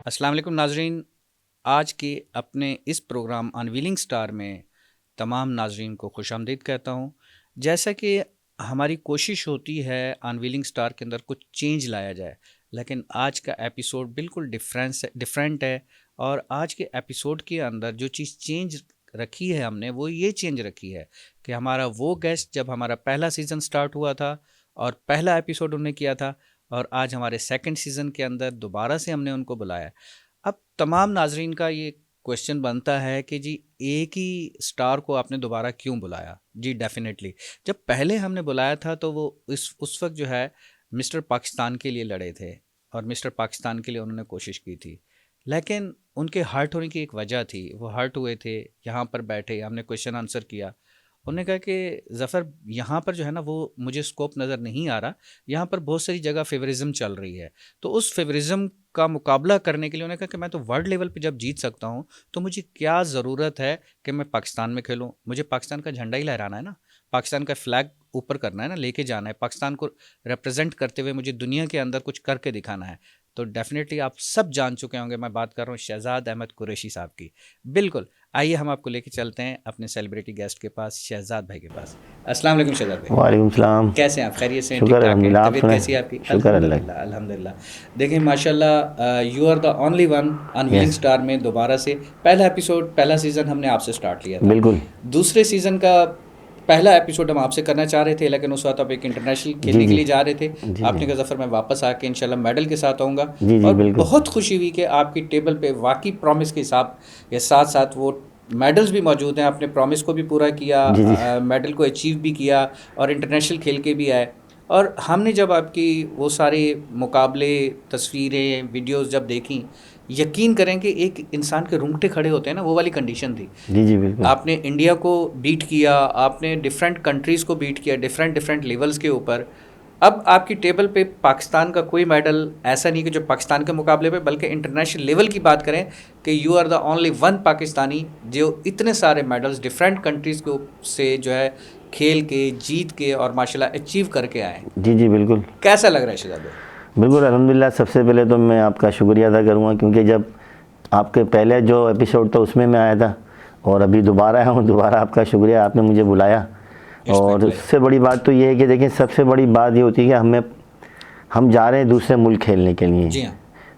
अस्सलाम वालेकुम नाजरीन। आज के अपने इस प्रोग्राम अनवीलिंग स्टार में तमाम नाजरीन को खुशामदीद कहता हूँ। जैसा कि हमारी कोशिश होती है अनवीलिंग स्टार के अंदर कुछ चेंज लाया जाए, लेकिन आज का एपिसोड बिल्कुल डिफरेंट है। और आज के एपिसोड के अंदर जो चीज़ चेंज रखी है हमने, वो ये चेंज रखी है कि हमारा वो गेस्ट जब हमारा पहला सीज़न स्टार्ट हुआ था और पहला एपिसोड उन्होंने किया था, और आज हमारे सेकंड सीज़न के अंदर दोबारा से हमने उनको बुलाया। अब तमाम नाजरीन का ये क्वेश्चन बनता है कि जी, एक ही स्टार को आपने दोबारा क्यों बुलाया? जी डेफिनेटली, जब पहले हमने बुलाया था तो वो इस उस वक्त जो है मिस्टर पाकिस्तान के लिए लड़े थे और मिस्टर पाकिस्तान के लिए उन्होंने कोशिश की थी। लेकिन उनके हर्ट होने की एक वजह थी, वो हर्ट हुए थे। यहाँ पर बैठे हमने क्वेश्चन आंसर किया, उन्होंने कहा कि ज़फ़र, यहाँ पर जो है ना वो मुझे स्कोप नज़र नहीं आ रहा, यहाँ पर बहुत सारी जगह फेवरिज़म चल रही है। तो उस फेवरिज़म का मुकाबला करने के लिए उन्होंने कहा कि मैं तो वर्ल्ड लेवल पे जब जीत सकता हूँ, तो मुझे क्या ज़रूरत है कि मैं पाकिस्तान में खेलूँ? मुझे पाकिस्तान का झंडा ही लहराना है ना, पाकिस्तान का फ्लैग ऊपर करना है ना, लेके जाना है, पाकिस्तान को रिप्रेजेंट करते हुए मुझे दुनिया के अंदर कुछ करके दिखाना है। तो डेफिनेटली आप सब जान चुके होंगे, मैं बात कर रहा हूँ शहज़ाद अहमद कुरैशी साहब की। बिल्कुल, आइए हम आपको लेके चलते हैं अपने सेलिब्रिटी गेस्ट के पास, शहज़ाद भाई के पास। अस्सलाम वालेकुम शहज़ाद भाई। वालेकुम सलाम। कैसे हैं आप? खैरियत से हैं? ठीक शुक्र ठाक हैं? अल्हम्दुलिल्लाह। आप तबीयत सुनाएं? कैसी है आपकी? शुक्र अल्लाह। अल्हम्दुलिल्लाह अल्हम्दुलिल्लाह। देखिए माशाल्लाह, you are the only one unveiling yes, star में दोबारा से पहला एपिसोड, पहला सीज़न हमने आपसे स्टार्ट लिया था। बिल्कुल। दूसरे सीज़न का पहला एपिसोड हम आपसे करना चाह रहे थे, लेकिन उस वक्त आप एक इंटरनेशनल जी खेलने के जी लिए जा रहे थे। जी जी आपने कहा ज़फ़र मैं वापस आके इंशाल्लाह मेडल के साथ आऊँगा। जी जी और बिल्कुल। बहुत खुशी हुई कि आपकी टेबल पे वाकई प्रॉमिस के हिसाब के साथ साथ वो मेडल्स भी मौजूद हैं। आपने प्रॉमिस को भी पूरा किया, जी जी मेडल को अचीव भी किया और इंटरनेशनल खेल के भी आए। और हमने जब आपकी वो सारे मुकाबले, तस्वीरें, वीडियोस जब देखी, यकीन करें कि एक इंसान के रूंगटे खड़े होते हैं ना, वो वाली कंडीशन थी। जी जी बिल्कुल। आपने इंडिया को बीट किया, आपने डिफरेंट कंट्रीज़ को बीट किया, डिफरेंट डिफरेंट लेवल्स के ऊपर। अब आपकी टेबल पे पाकिस्तान का कोई मेडल ऐसा नहीं कि जो पाकिस्तान के मुकाबले पे, बल्कि इंटरनेशनल लेवल की बात करें कि you are the only one Pakistani जो इतने सारे मेडल्स डिफरेंट कंट्रीज़ को से जो है खेल के, जीत के और माशाल्लाह अचीव करके आए। जी जी बिल्कुल। कैसा लग रहा है शहजाद भाई? बिल्कुल अल्हम्दुलिल्लाह। सबसे पहले तो मैं आपका शुक्रिया अदा करूँगा, क्योंकि जब आपके पहले जो एपिसोड था उसमें मैं आया था और अभी दोबारा आया हूँ। दोबारा आपका शुक्रिया, आपने मुझे बुलाया। और उससे बड़ी बात तो ये है कि देखिए, सबसे बड़ी बात ये होती है कि हम जा रहे हैं दूसरे मुल्क खेलने के लिए। जी हाँ,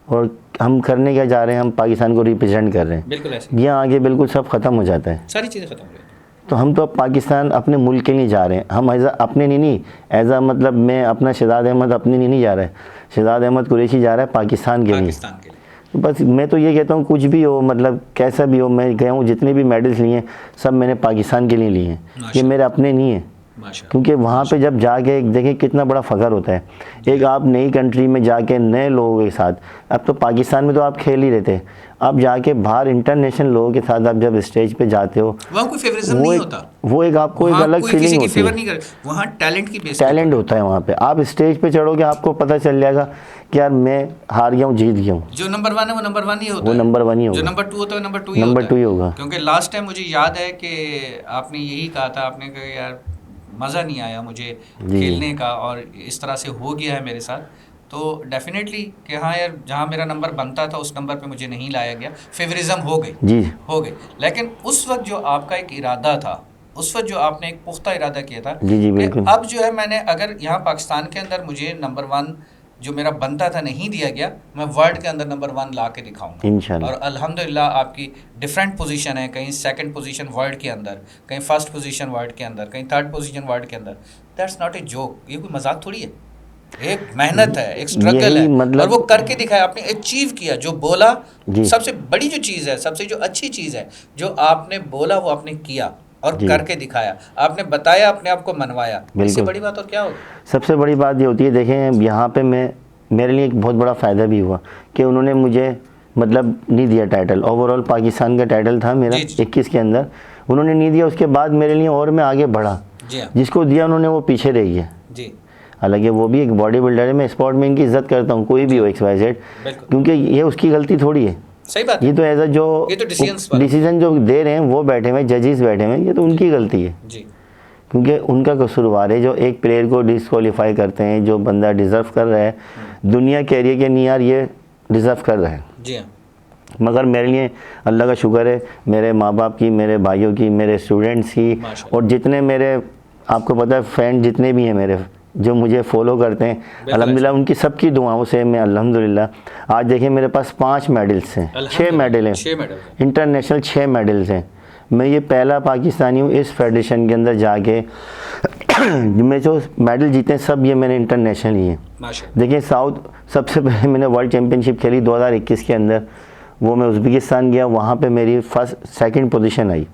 और हम करने क्या जा रहे हैं? हम पाकिस्तान को रिप्रेजेंट कर रहे हैं। बिल्कुल ऐसे यहाँ आगे बिल्कुल सब ख़त्म हो जाता है। सारी चीज़ें ख़त्म हो गई। तो हम तो अब पाकिस्तान अपने मुल्क के लिए जा रहे हैं। हम एज़ अपने नहीं, एज़ मतलब मैं अपना शहज़ाद अहमद अपने नहीं जा रहा है, शहज़ाद अहमद कुरैशी जा रहा है पाकिस्तान के लिए। पाकिस्तान के लिए तो बस मैं तो ये कहता हूँ, कुछ भी हो, मतलब कैसा भी हो, मैं गया हूँ जितने भी मेडल्स लिए हैं सब मैंने पाकिस्तान के लिए लिए हैं। ये मेरे अपने नहीं है, क्योंकि वहाँ पे जब जाके देखें कितना बड़ा फ़ख्र होता है। एक आप नई कंट्री में जाके नए लोगों के साथ, अब तो पाकिस्तान में तो आप खेल ही रहे थे, अब जाके बाहर इंटरनेशनल लोगों के साथ आप जब स्टेज पे जाते हो, वहाँ कोई फेवरिज्म नहीं होता। वो एक आपको एक अलग फीलिंग होती है। नहीं कर, वहाँ टैलेंट की बेस टैलेंट होता है वहाँ पे। आप स्टेज पे चढ़ोगे, आपको पता चल जाएगा कि यार मैं हार गया हूँ, जीत गया हूँ। जो नंबर वन है वो नंबर वन ही होता वो है, नंबर वन ही होगा। जो नंबर टू होता है नंबर टू ही होगा। क्योंकि लास्ट टाइम मुझे याद है कि आपने यही कहा था, आपने कहा यार मज़ा नहीं आया मुझे खेलने का और इस तरह से हो गया है मेरे साथ। तो डेफिनेटली कि हाँ यार, जहाँ मेरा नंबर बनता था उस नंबर पे मुझे नहीं लाया गया, फेवरिज्म हो गई। लेकिन उस वक्त जो आपका एक इरादा था, उस वक्त जो आपने एक पुख्ता इरादा किया था कि अब जो है मैंने, अगर यहाँ पाकिस्तान के अंदर मुझे नंबर वन जो मेरा बनता था नहीं दिया गया, मैं वर्ल्ड के अंदर नंबर वन ला के दिखाऊंगा इंशाल्लाह। और अल्हम्दुलिल्लाह आपकी डिफरेंट पोजीशन है, कहीं सेकंड पोजीशन वर्ल्ड के अंदर, कहीं फर्स्ट पोजीशन वर्ल्ड के अंदर, कहीं थर्ड पोजीशन वर्ल्ड के अंदर। दैट्स नॉट ए जोक, ये कोई मजाक थोड़ी है, एक मेहनत है, एक स्ट्रगल है, मतलब और वो करके दिखाया आपने, अचीव किया जो बोला। सबसे बड़ी जो चीज़ है, सबसे जो अच्छी चीज़ है, जो आपने बोला वो आपने किया और करके दिखाया, आपने बताया, अपने आप को मनवाया। इससे बड़ी बात और क्या होगी? सबसे बड़ी बात ये होती है, देखें यहाँ पे मेरे लिए एक बहुत बड़ा फ़ायदा भी हुआ कि उन्होंने मुझे मतलब नहीं दिया टाइटल। ओवरऑल पाकिस्तान का टाइटल था मेरा 21 के अंदर, उन्होंने नहीं दिया। उसके बाद मेरे लिए और मैं आगे बढ़ा, जिसको दिया उन्होंने वो पीछे रह गया। हालांकि वो भी एक बॉडी बिल्डर है, मैं स्पोर्ट में इनकी इज़्ज़त करता हूँ, कोई भी हो XYZ, क्योंकि ये उसकी गलती थोड़ी है। सही बात। ये तो एज जो डिसीजन जो दे रहे हैं वो बैठे हुए जजेस बैठे हुए, ये तो उनकी गलती है जी, क्योंकि उनका कसूरवार है। जो एक प्लेयर को डिस्क्वालीफाई करते हैं, जो बंदा डिज़र्व कर रहा है, दुनिया कह रही है कि नहीं यार ये डिज़र्व कर रहा है, जी हाँ, मगर मेरे लिए अल्लाह का शुक्र है, मेरे माँ बाप की, मेरे भाइयों की, मेरे स्टूडेंट्स की, और जितने मेरे, आपको पता है फ्रेंड जितने भी हैं मेरे जो मुझे फॉलो करते हैं, अल्हम्दुलिल्लाह उनकी सबकी दुआओं से मैं अल्हम्दुलिल्लाह आज देखिए मेरे पास 5 मेडल्स हैं, 6 मेडल हैं, इंटरनेशनल 6 मेडल्स हैं। मैं ये पहला पाकिस्तानी हूँ इस फेडरेशन के अंदर जाके मैं जो मेडल जीते हैं सब ये मैंने इंटरनेशनल ही हैं। देखिए साउथ सबसे पहले मैंने वर्ल्ड चैम्पियनशिप खेली 2021 के अंदर, वो मैं उज़्बेकिस्तान गया, वहाँ पे मेरी सेकंड पोजीशन आई,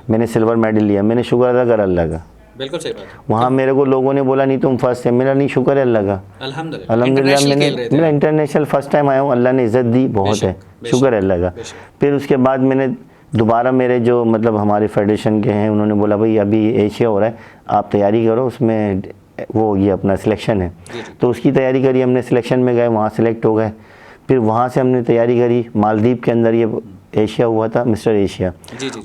मैंने सिल्वर मेडल लिया। मैंने शुक्र अदा करा अल्लाह का, बिल्कुल सही बात। वहाँ मेरे को लोगों ने बोला नहीं तुम फर्स्ट है, मेरा नहीं, शुक्र है अल्लाह का, अल्हम्दुलिल्लाह मेरा इंटरनेशनल फर्स्ट टाइम आया हूँ, अल्लाह ने इज़्ज़त दी, बहुत है, शुक्र है अल्लाह का। फिर उसके बाद मैंने दोबारा मेरे जो मतलब हमारे फेडरेशन के हैं उन्होंने बोला भाई अभी एशिया हो रहा है, आप तैयारी करो, उसमें वो होगी अपना सिलेक्शन है, तो उसकी तैयारी करी हमने, सिलेक्शन में गए, वहाँ सेलेक्ट हो गए। फिर वहाँ से हमने तैयारी करी, मालदीव के अंदर ये एशिया हुआ था, मिस्टर एशिया,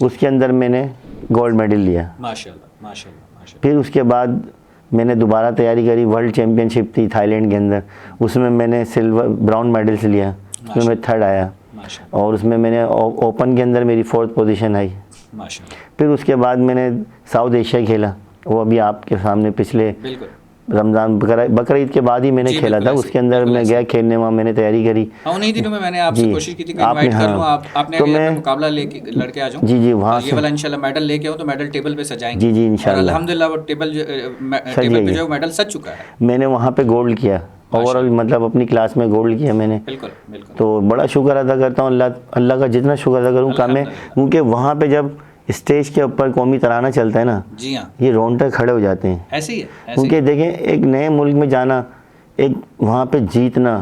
उसके अंदर मैंने गोल्ड मेडल लिया, माशाल्लाह माशाल्लाह। फिर उसके बाद मैंने दोबारा तैयारी करी, वर्ल्ड चैम्पियनशिप थी थाईलैंड के अंदर, उसमें मैंने सिल्वर ब्राउन मेडल्स लिया, उसमें मैं थर्ड आया, और उसमें मैंने ओपन के अंदर मेरी 4th पोजीशन आई। फिर उसके बाद मैंने साउथ एशिया खेला, वो अभी आपके सामने पिछले रमज़ान बकरीद के बाद ही मैंने खेला था, उसके अंदर मैं गया खेलने, वहाँ मैंने तैयारी करी। उन्हीं दिनों में मैंने आपसे कोशिश की थी कि इनवाइट कर लूं, आपने तो मैं मुकाबला लेके लड़के आ जाऊं। जी वहाँ ये वाला इंशाल्लाह मेडल लेके आऊं तो मेडल टेबल पे सजाएंगे। जी इंशाल्लाह, अल्हम्दुलिल्लाह वो टेबल पे जो मेडल सज चुका है। मैंने वहाँ पे गोल्ड किया, ओवरऑल मतलब अपनी क्लास में गोल्ड किया मैंने। बिल्कुल बिल्कुल। तो बड़ा शुक्र अदा करता हूँ अल्लाह का, जितना शुक्र अदा करूँ कम है, क्योंकि वहाँ पे जब स्टेज के ऊपर कौमी तराना चलता है ना, जी हाँ, ये रोंगटे खड़े हो जाते हैं, ऐसे ही है। क्योंकि देखें एक नए मुल्क में जाना, एक वहाँ पे जीतना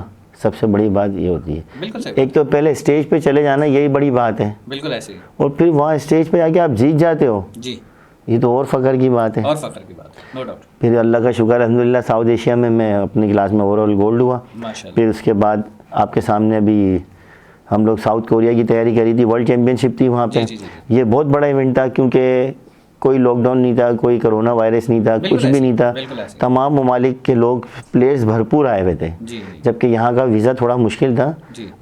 सबसे बड़ी बात ये होती है। बिल्कुल सही। एक तो पहले स्टेज पे चले जाना यही बड़ी बात है, बिल्कुल ऐसे ही, और फिर वहाँ स्टेज पे आके आप जीत जाते हो जी, ये तो और फ़ख्र की बात है, और फ़ख्र की बात है, नो डाउट। फिर अल्लाह का शुक्र अल्हम्दुलिल्लाह साउथ एशिया में मैं अपनी क्लास में ओवरऑल गोल्ड हुआ। फिर उसके बाद आपके सामने अभी हम लोग साउथ कोरिया की तैयारी करी थी, वर्ल्ड चैम्पियनशिप थी वहाँ पे। ये बहुत बड़ा इवेंट था, क्योंकि कोई लॉकडाउन नहीं था, कोई कोरोना वायरस नहीं था, कुछ भी नहीं था, तमाम ममालिक के लोग, प्लेयर्स भरपूर आए हुए थे, जबकि यहाँ का वीज़ा थोड़ा मुश्किल था,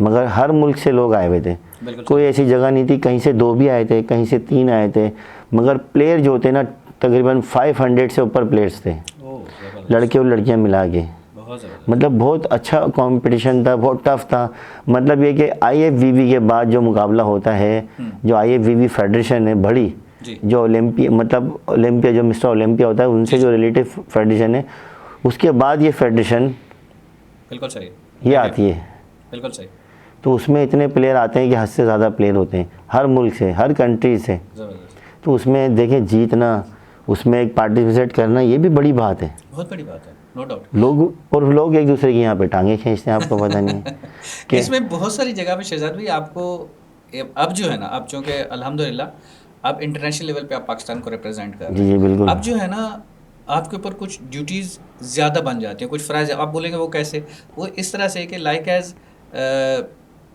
मगर हर मुल्क से लोग आए हुए थे, कोई ऐसी जगह नहीं थी, कहीं से 2 भी आए थे, कहीं से 3 आए थे, मगर प्लेयर जो होते ना तकरीबन 500 से ऊपर प्लेयर्स थे, लड़के और लड़कियाँ मिला के, मतलब बहुत अच्छा कंपटीशन था, बहुत टफ था। मतलब ये कि IFBB के बाद जो मुकाबला होता है, जो IFBB फेडरेशन है बड़ी, जो ओलंपिया मतलब ओलंपिया जो मिस्टर ओलंपिया होता है उनसे जो रिलेटिव फेडरेशन है, उसके बाद ये फेडरेशन बिल्कुल सही ये आती है, बिल्कुल सही। तो उसमें इतने प्लेयर आते हैं कि हद से ज़्यादा प्लेयर होते हैं, हर मुल्क से, हर कंट्री से, तो उसमें देखें जीतना, उसमें एक पार्टिसिपेट करना, ये भी बड़ी बात है, बहुत बड़ी बात है, नो डाउट। लोग एक दूसरे के यहाँ पे टांगे खींचते हैं, आपको पता नहीं है कि इसमें बहुत सारी जगह पे शहजाद भाई आपको अब जो है ना, अब चूँकि अल्हम्दुलिल्लाह आप इंटरनेशनल लेवल पे आप पाकिस्तान को रिप्रेजेंट कर रहे हैं, जी बिल्कुल, अब जो है ना आपके ऊपर कुछ ड्यूटीज़ ज़्यादा बन जाती हैं, कुछ फ़राइज़ आप बोलेंगे वो कैसे, वो इस तरह से कि लाइक एज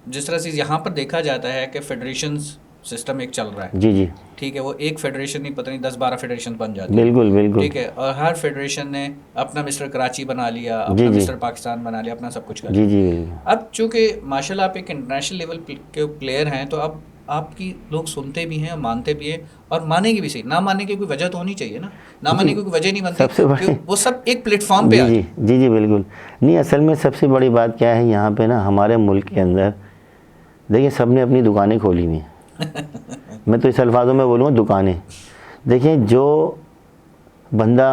जिस तरह से यहाँ पर देखा जाता है कि फेडरेशंस सिस्टम एक चल रहा है, जी ठीक है, वो एक फेडरेशन नहीं, पता नहीं 10-12 फेडरेशन बन जाते हैं, बिल्कुल ठीक है, और हर फेडरेशन ने अपना मिस्टर कराची बना लिया, अपना मिस्टर पाकिस्तान बना लिया, अपना सब कुछ कर लिया। अब चूँकि माशाल्लाह आप एक इंटरनेशनल लेवल के प्लेयर हैं, तो अब आपकी लोग सुनते भी हैं, मानते भी हैं, और मानेंगे भी सही, ना मानने की कोई वजह तो होनी चाहिए ना, ना मानने की कोई वजह नहीं बनती, वो सब एक प्लेटफॉर्म पे आ जाए। जी बिल्कुल नहीं, असल में सबसे बड़ी बात क्या है यहाँ पे ना, हमारे मुल्क के अंदर देखिए सब ने अपनी दुकानें खोली हुई हैं मैं तो इस अल्फाजों में बोलूँगा दुकानें। देखिए जो बंदा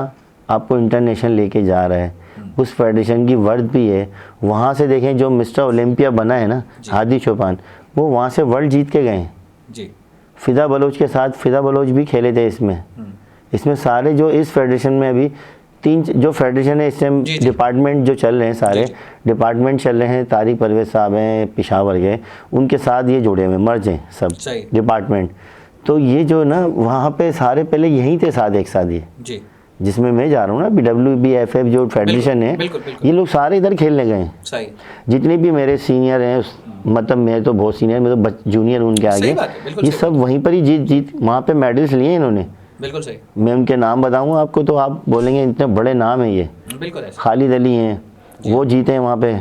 आपको इंटरनेशनल लेके जा रहा है, उस फेडरेशन की वर्थ भी है, वहाँ से देखें जो मिस्टर ओलंपिया बना है ना हादी चौपान, वो वहाँ से वर्ल्ड जीत के गए जी। फ़िदा बलोच के साथ, फ़िदा बलोच भी खेले थे इसमें सारे जो इस फेडरेशन में अभी 3 जो फेडरेशन है इस टाइम, डिपार्टमेंट जो चल रहे हैं, सारे डिपार्टमेंट चल रहे हैं, तारिक परवेज़ साहब हैं पेशावर के, उनके साथ ये जुड़े हुए मर्ज हैं सब डिपार्टमेंट। तो ये जो ना वहाँ पे सारे पहले यहीं थे साथ एक साथ, ये जिसमें मैं जा रहा हूँ ना, BWBFF जो फेडरेशन है, ये लोग सारे इधर खेलने गए हैं। जितने भी मेरे सीनियर हैं, मतलब मैं तो बहुत सीनियर, मैं तो जूनियर उनके आगे, ये सब वहीं पर ही जीत वहाँ पे मेडल्स लिए इन्होंने, बिल्कुल सही। मैं उनके नाम बताऊंगा आपको तो आप बोलेंगे इतने बड़े नाम हैं ये, बिल्कुल ऐसे। खालिद अली हैं, वो जीते हैं वहाँ पे,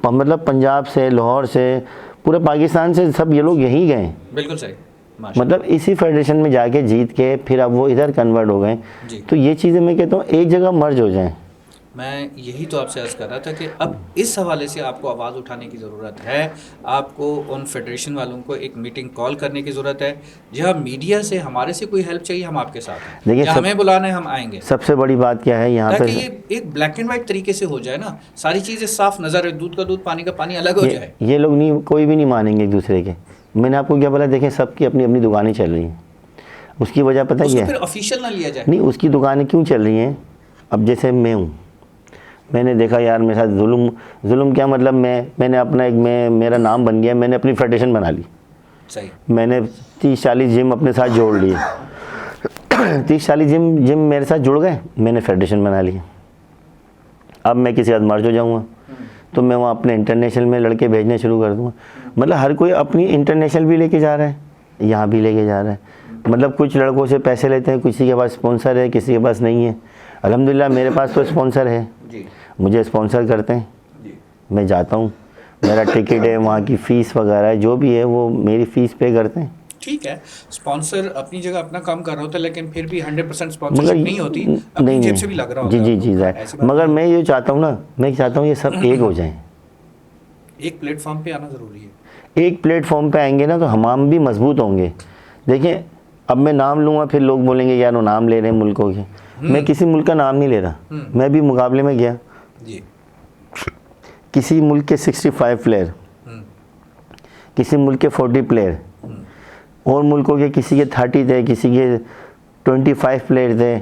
मतलब पंजाब से, लाहौर से, पूरे पाकिस्तान से सब ये लोग यहीं गए, बिल्कुल सही, मतलब इसी फेडरेशन में जाके जीत के फिर अब वो इधर कन्वर्ट हो गए। जी। तो ये चीज़ें मैं कहता हूँ एक जगह मर्ज हो जाएं। मैं यही तो आपसे अर्ज़ कर रहा था कि अब इस हवाले से आपको आवाज़ उठाने की ज़रूरत है, आपको उन फेडरेशन वालों को एक मीटिंग कॉल करने की ज़रूरत है। जहाँ मीडिया से हमारे से कोई हेल्प चाहिए, हम आपके साथ हैं, देखिए, या हमें बुलाना है, हम आएंगे। सबसे बड़ी बात क्या है यहाँ ताकि पे, ये एक ब्लैक एंड वाइट तरीके से हो जाए ना, सारी चीज़ें साफ नज़र है, दूध का दूध पानी का पानी अलग हो जाए। ये लोग नहीं, कोई भी नहीं मानेंगे एक दूसरे के। मैंने आपको क्या बोला, देखें सबकी अपनी अपनी दुकानें चल रही हैं, उसकी वजह पता उसको क्या फिर है? ऑफिशियल ना लिया जाए। नहीं, उसकी दुकानें क्यों चल रही हैं? अब जैसे मैं हूँ, मैंने देखा यार मेरे साथ जुल्म क्या, मतलब मैंने अपना मेरा नाम बन गया, मैंने अपनी फेडरेशन बना ली। सही। मैंने 30-40 जिम अपने साथ जोड़ लिए 30-40 जिम मेरे साथ जुड़ गए, मैंने फेडरेशन बना ली। अब मैं किसी बाद मर्ज हो जाऊँगा तो मैं वहाँ अपने इंटरनेशनल में लड़के भेजने शुरू कर दूँगा। मतलब हर कोई अपनी इंटरनेशनल भी लेके जा रहा है, यहाँ भी लेके जा रहा है। मतलब कुछ लड़कों से पैसे लेते हैं, किसी के पास स्पॉन्सर है, किसी के पास नहीं है। अल्हम्दुलिल्लाह मेरे पास तो स्पॉन्सर है जी। मुझे स्पॉन्सर करते हैं जी। मैं जाता हूँ, मेरा टिकट है, वहाँ की फ़ीस वगैरह है, जो भी है वो मेरी फ़ीस पे करते हैं। ठीक है, स्पॉन्सर अपनी जगह अपना काम कर रहा होता है, लेकिन फिर भी 100% मगर स्पॉन्सरशिप नहीं होती, अपनी जेब से भी लग रहा होता जी है। जी जी ऐसी बात मगर नहीं। मैं ये चाहता हूँ ना, मैं चाहता हूँ ये सब एक हो जाएं, एक प्लेटफॉर्म पे आना ज़रूरी है। एक प्लेटफॉर्म पे आएंगे ना तो हम भी मजबूत होंगे। देखिए अब मैं नाम लूँगा, फिर लोग बोलेंगे यार वो नाम ले रहे हैं मुल्कों के। मैं किसी मुल्क का नाम नहीं ले रहा, मैं भी मुकाबले में गया, जी। किसी मुल्क के 65 प्लेयर, किसी मुल्क के 40 प्लेयर, और मुल्कों के किसी के 30 थे, किसी के 25 प्लेयर थे।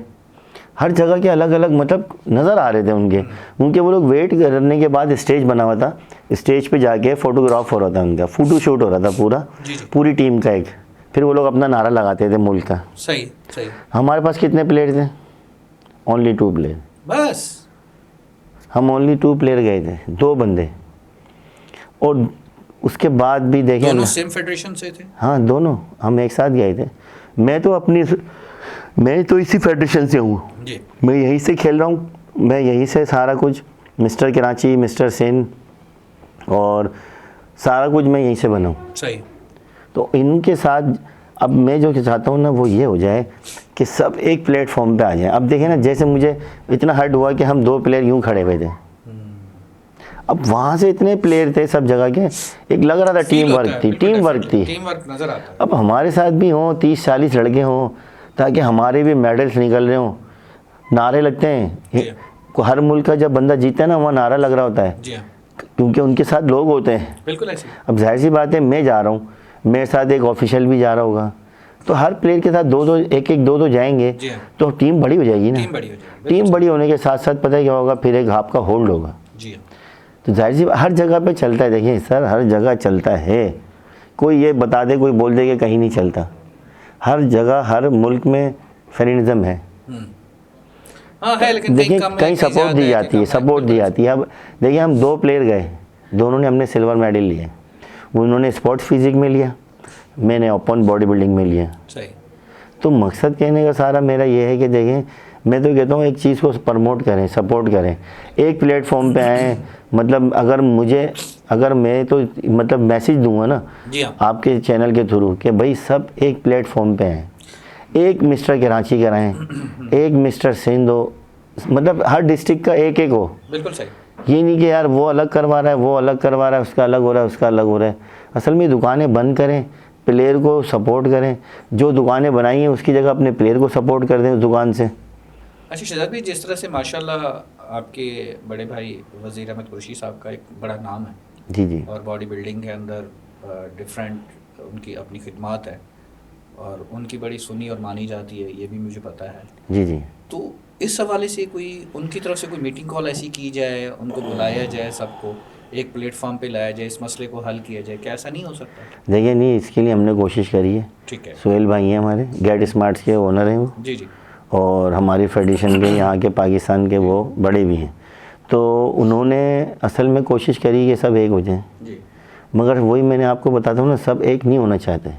हर जगह के अलग अलग मतलब नज़र आ रहे थे उनके वो लोग वेट करने के बाद स्टेज बना हुआ था, स्टेज पे जाके फ़ोटोग्राफ हो रहा था, उनका फ़ोटो शूट हो रहा था पूरा, पूरी टीम का एक। फिर वो लोग अपना नारा लगाते थे मुल्क का। सही सही। हमारे पास कितने प्लेयर थे? ओनली 2 प्लेयर, बस हम ओनली 2 प्लेयर गए थे, 2 बंदे। और उसके बाद भी देखें, दोनों सेम फेडरेशन से थे? हाँ दोनों हम एक साथ गए थे। मैं तो इसी फेडरेशन से हूँ, मैं यहीं से खेल रहा हूँ, मैं यहीं से सारा कुछ, मिस्टर कराची, मिस्टर सेन और सारा कुछ मैं यहीं से बना हूँ। सही। तो इनके साथ अब मैं जो चाहता हूँ ना वो ये हो जाए कि सब एक प्लेटफॉर्म पे आ जाए। अब देखें ना, जैसे मुझे इतना हर्ट हुआ कि हम 2 प्लेयर यूँ खड़े हुए थे, अब वहाँ से इतने प्लेयर थे सब जगह के, एक लग रहा था टीम वर्क थी, टीम वर्क नजर आता है। अब हमारे साथ भी हों 30-40 लड़के हों, ताकि हमारे भी मेडल्स निकल रहे हों। नारे लगते हैं, हर मुल्क का जब बंदा जीता है ना वहाँ नारा लग रहा होता है, क्योंकि उनके साथ लोग होते हैं। बिल्कुल ऐसे। अब जाहिर सी बात है, मैं जा रहा हूँ, मेरे साथ एक ऑफिशियल भी जा रहा होगा, तो हर प्लेयर के साथ 2-2 एक-एक 2-2 जाएंगे तो टीम बड़ी हो जाएगी ना। टीम बड़ी होने के साथ साथ पता है क्या होगा, फिर एक आपका होल्ड होगा। जी। तो जाहिर सी हर जगह पे चलता है, देखिए सर हर जगह चलता है, कोई ये बता दे, कोई बोल दे कि कहीं नहीं चलता। हर जगह हर मुल्क में फेमिनिज्म है। हाँ है, लेकिन देखिए कहीं सपोर्ट दी जाती है, सपोर्ट दी जाती है। अब देखिए हम 2 प्लेयर गए, दोनों ने हमने सिल्वर मेडल लिए, उन्होंने स्पोर्ट्स फिजिक में लिया, मैंने ओपन बॉडी बिल्डिंग में लिया। सही। तो मकसद कहने का सारा मेरा ये है कि देखें, मैं तो कहता हूँ एक चीज़ को प्रमोट करें, सपोर्ट करें, एक प्लेटफॉर्म पे आएँ। मतलब अगर मैं तो मतलब मैसेज दूंगा ना आपके चैनल के थ्रू कि भाई सब एक प्लेटफॉर्म पे हैं, एक मिस्टर कराची कराएं, एक मिस्टर सिंध हो, मतलब हर डिस्ट्रिक्ट का एक हो। बिल्कुल सही। ये नहीं कि यार वो अलग करवा रहा है, वो अलग करवा रहा है, उसका अलग हो रहा है, उसका अलग हो रहा है। असल में दुकानें बंद करें, प्लेयर को सपोर्ट करें, जो दुकानें बनाई हैं उसकी जगह अपने प्लेयर को सपोर्ट कर दें उस दुकान से। अच्छा शहजाद भाई, जिस तरह से माशाल्लाह आपके बड़े भाई वज़ीर अहमद कुरैशी साहब का एक बड़ा नाम है, जी जी, और बॉडी बिल्डिंग के अंदर डिफरेंट उनकी अपनी खिदमत है और उनकी बड़ी सुनी और मानी जाती है, ये भी मुझे पता है। जी जी। तो इस हवाले से कोई उनकी तरफ से कोई मीटिंग कॉल ऐसी की जाए, उनको बुलाया जाए, सबको एक प्लेटफॉर्म पे लाया जाए, इस मसले को हल किया जाए, क्या ऐसा नहीं हो सकता? देखिए नहीं, इसके लिए हमने कोशिश करी है। ठीक है। सोहेल भाई हैं हमारे, गेट स्मार्ट्स के ओनर हैं वो। जी जी। और हमारी फेडरेशन के यहाँ के पाकिस्तान के वो बड़े भी हैं, तो उन्होंने असल में कोशिश करी कि सब एक हो जाएं। जी। मगर वही मैंने आपको बताता हूँ ना, सब एक नहीं होना चाहते।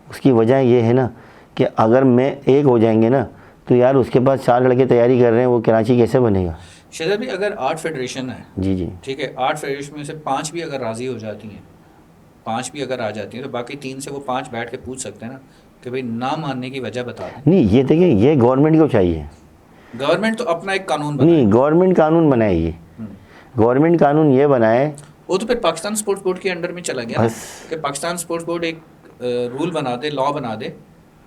उसकी वजह ये है ना कि अगर मैं एक हो जाएंगे ना तो यार उसके पास 4 लड़के तैयारी कर रहे हैं, वो कराची कैसे बनेगा? शहजाद भाई, अगर 8 फेडरेशन है, जी जी। ठीक है, 8 फेडरेशन में से 5 भी अगर राज़ी हो जाती हैं, 5 भी अगर आ जाती हैं, तो बाकी 3 से वो 5 बैठ के पूछ सकते हैं ना कि भाई ना मानने की वजह बता दें। नहीं, ये देखिए, ये गवर्नमेंट को चाहिए। गवर्नमेंट तो अपना एक कानून बनाए। नहीं, गवर्नमेंट कानून बनाए, ये गवर्नमेंट कानून ये बनाए। वो तो फिर पाकिस्तान स्पोर्ट्स बोर्ड के अंडर में चला गया ना, बस। कि पाकिस्तान स्पोर्ट्स बोर्ड एक रूल बना दे, लॉ बना दे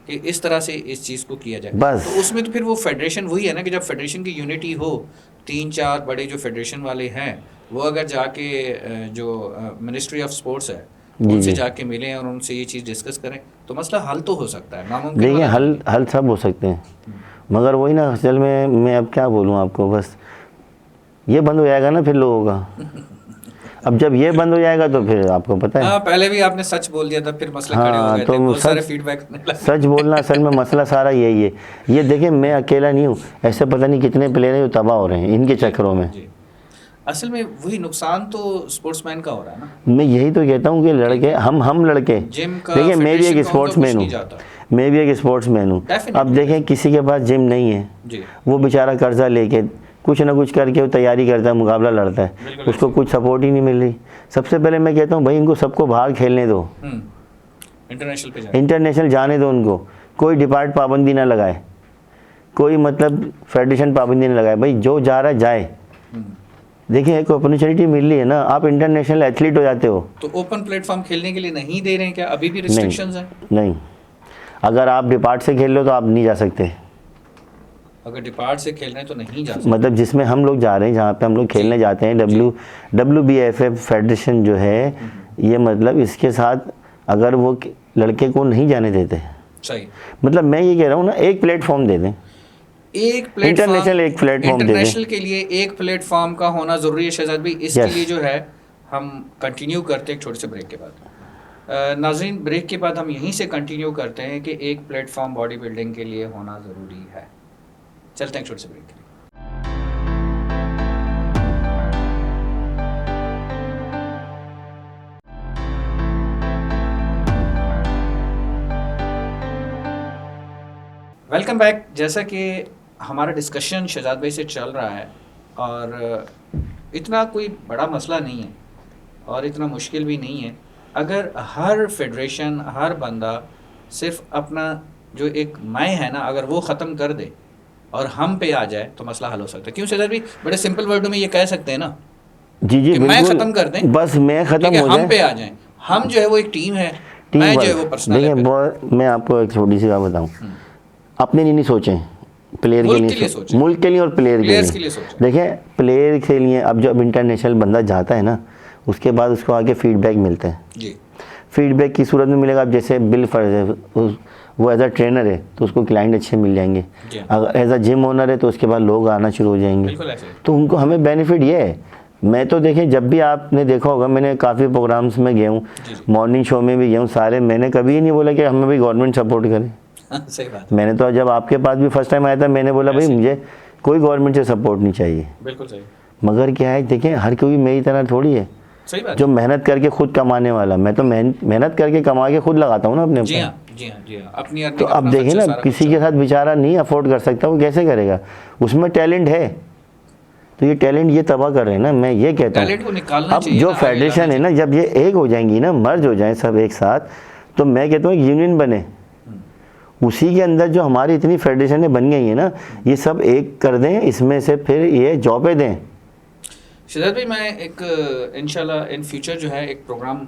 कि इस तरह से इस चीज़ को किया जाए। बस। तो उसमें तो फिर वो फेडरेशन वही है ना, कि जब फेडरेशन की यूनिटी हो, 3-4 बड़े जो फेडरेशन वाले हैं वो अगर जाके जो मिनिस्ट्री ऑफ स्पोर्ट्स है जी उनसे जी। जाके मिलें और उनसे ये चीज़ डिस्कस करें, तो मसला हल तो हो सकता है। नामुमकिन देखिए, वाला नहीं है। हल सब हो सकते हैं, मगर वही ना, असल में मैं अब क्या बोलूँ आपको, बस ये बंद हो जाएगा ना फिर लोगों का। अब जब ये बंद हो जाएगा तो फिर आपको पता है। हाँ, पहले भी आपने सच बोल दिया था, फिर मसले खड़े हो हाँ, गए तो थे, बहुत सारे सच फीडबैक। सच बोलना असल में मसला सारा यही है। ये देखिए, मैं अकेला नहीं हूँ, ऐसे पता नहीं कितने प्लेयर हैं जो तबाह हो रहे हैं इनके चक्करों में। जी, असल में वही नुकसान तो स्पोर्ट्समैन का हो रहा है ना। मैं यही तो कहता हूँ कि लड़के, हम लड़के, जिम का देखिए मैं भी फेडरेशन एक का स्पोर्ट्समैन कुछ हूँ, नहीं जाता। मैं भी एक स्पोर्ट्समैन हूँ। Definitely, अब देखें, किसी के पास जिम नहीं है, जी, वो बेचारा कर्जा लेके कुछ ना कुछ करके वो तैयारी करता है, मुकाबला लड़ता है, बिल्कुल उसको कुछ सपोर्ट ही नहीं मिल रही। सबसे पहले मैं कहता हूँ भाई, इनको सबको बाहर खेलने दो, इंटरनेशनल पे जाए। इंटरनेशनल जाने दो उनको, कोई डिपार्ट पाबंदी ना लगाए, कोई मतलब फेडरेशन पाबंदी ना लगाए, भाई जो जा रहा है जाए। देखिए, एक अपॉर्चुनिटी मिल रही है ना, आप इंटरनेशनल एथलीट हो जाते हो। तो ओपन प्लेटफॉर्म खेलने के लिए नहीं दे रहे हैं क्या? अभी भी रिस्ट्रिक्शंस हैं? नहीं, अगर आप डिपार्ट से खेल लो तो आप नहीं जा सकते। अगर डिपार्ट से खेल रहे हैं तो नहीं जा सकते। मतलब जिसमें हम लोग जा रहे हैं, जहाँ पे हम लोग खेलने जाते हैं, WBFF फेडरेशन जो है, ये मतलब इसके साथ अगर वो लड़के को नहीं जाने देते, सही, मतलब मैं ये कह रहा हूँ ना, एक प्लेटफॉर्म दे दें, एक प्लेटफॉर्म, इंटरनेशनल एक प्लेटफॉर्म दे दें। इंटरनेशनल के लिए एक प्लेटफॉर्म का होना ज़रूरी है शहजाद भाई। इसके Yes. लिए जो है हम कंटिन्यू करते हैं एक छोटे से ब्रेक के बाद। नाज़रीन, ब्रेक के बाद हम यहीं से कंटिन्यू करते हैं कि एक प्लेटफॉर्म बॉडी बिल्डिंग के लिए होना ज़रूरी है। चलते हैं एक छोटे से ब्रेक के लिए। Welcome back. जैसा कि हमारा डिस्कशन शहजाद भाई से चल रहा है, और इतना कोई बड़ा मसला नहीं है और इतना मुश्किल भी नहीं है। अगर हर फेडरेशन, हर बंदा सिर्फ अपना जो एक मैं है ना, अगर वो ख़त्म कर दे और हम पे आ जाए तो मसला हल हो सकता है। क्यों शहजाद भाई? बड़े सिंपल वर्डों में ये कह सकते हैं ना जी जी, कि मैं बिल्कुल, ख़त्म कर दें, बस मैं ठीक ख़त्म है, हो हम पे जाए। आ जाएं। हम जो है वो एक टीम है, टीम मैं जो है वर्क। वो पर्सनल देखिए, है। मैं आपको एक छोटी सी बात बताऊं, अपने लिए नहीं सोचें, प्लेयर के मुल्क लिए के लिए सोचें। मुल्क के लिए और प्लेयर प्लेयर्स के के लिए। लिए सोचें। देखिए, प्लेयर के लिए अब जब इंटरनेशनल बंदा जाता है ना, उसके बाद उसको आगे फीडबैक मिलता है। जी, फीडबैक की सूरत में मिलेगा। अब जैसे बिल फर्ज है, वो एज अ ट्रेनर है तो उसको क्लाइंट अच्छे मिल जाएंगे। जी। अगर एज अ जिम ओनर है तो उसके बाद लोग आना शुरू हो जाएंगे, बिल्कुल ऐसे ही। तो उनको हमें बेनिफिट ये है। मैं तो देखें, जब भी आपने देखा होगा, मैंने काफ़ी प्रोग्राम्स में गया हूँ, मॉर्निंग शो में भी गया हूँ सारे, मैंने कभी ही नहीं बोला कि हमें भी गवर्नमेंट सपोर्ट करे। सही बात, मैंने तो जब आपके पास भी फर्स्ट टाइम आया था, मैंने बोला भाई मुझे कोई गवर्नमेंट से सपोर्ट नहीं चाहिए। बिल्कुल सही, मगर क्या है, देखें, हर कोई मेरी तरह थोड़ी है सही बात। जो मेहनत करके खुद कमाने वाला। मैं तो मेहनत करके कमा के खुद लगाता हूँ ना अपने जी ऊपर। हाँ, जी हाँ, जी हाँ, अपनी अर्निंग, तो अब अपना देखें खर्चा ना, सारा किसी कुछ के साथ बेचारा नहीं अफोर्ड कर सकता, वो कैसे करेगा? उसमें टैलेंट है, तो ये टैलेंट ये तबाह कर रहे हैं ना। मैं ये कहता टैलेंट को हूँ, निकालना अब चाहिए जो ना, आगे फेडरेशन लाना है ना, जब ये एक हो जाएंगी ना, मर्ज हो जाए सब एक साथ, तो मैं कहता हूँ एक यूनियन बने। उसी के अंदर जो हमारी इतनी फेडरेशनें बन गई हैं ना, ये सब एक कर दें, इसमें से फिर ये जॉबें दें। शहजाद भाई, मैं एक इंशाल्लाह इन फ्यूचर जो है एक प्रोग्राम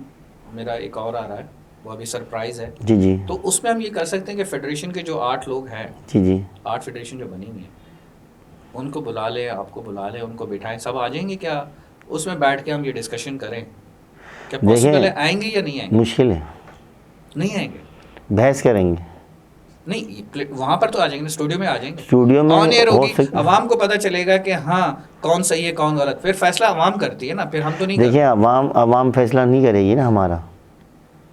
मेरा एक और आ रहा है, वो अभी सरप्राइज़ है। जी जी तो उसमें हम ये कर सकते हैं कि फेडरेशन के जो 8 लोग हैं, जी जी 8 फेडरेशन जो बनी हुई है, उनको बुला ले, आपको बुला ले, उनको बिठाएं, सब आ जाएंगे क्या? उसमें बैठ के हम ये डिस्कशन करें, क्या पॉसिबल है? आएंगे या नहीं आएंगे? मुश्किल है, नहीं आएंगे, बहस करेंगे। नहीं, वहां पर तो आ जाएंगे, स्टूडियो में आ जाएंगे, स्टूडियो में ऑन एयर हो होगी, सकता है। अवाम को पता चलेगा कि हाँ कौन सही है कौन गलत। फिर फैसला अवाम करती है ना, फिर हम तो नहीं देखिए, अवाम फैसला नहीं करेगी ना हमारा।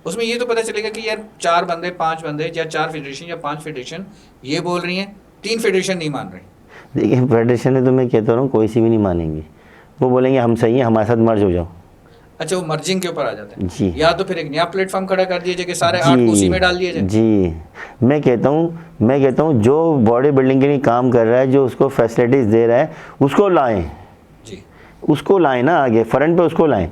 उसमें ये तो पता चलेगा कि यार 4 बंदे 5 बंदे या 4 फेडरेशन या 5 फेडरेशन ये बोल रही हैं, 3 फेडरेशन नहीं मान रही। देखिए, फेडरेशन है तो मैं कहता हूँ कोई सी भी नहीं मानेंगी, वो बोलेंगे हम सही हैं, हमारे साथ मर्ज हो जाओ। अच्छा, वो मर्जिंग के ऊपर आ जाते हैं जी। या तो फिर एक नया प्लेटफॉर्म खड़ा कर दिया जाए कि सारे 8 को उसी में डाल दिया जाए। जी, मैं कहता हूँ जो बॉडी बिल्डिंग के लिए काम कर रहा है, जो उसको फैसिलिटीज़ दे रहा है, उसको लाएं जी, उसको लाएं ना आगे फ्रंट पे, उसको लाएं।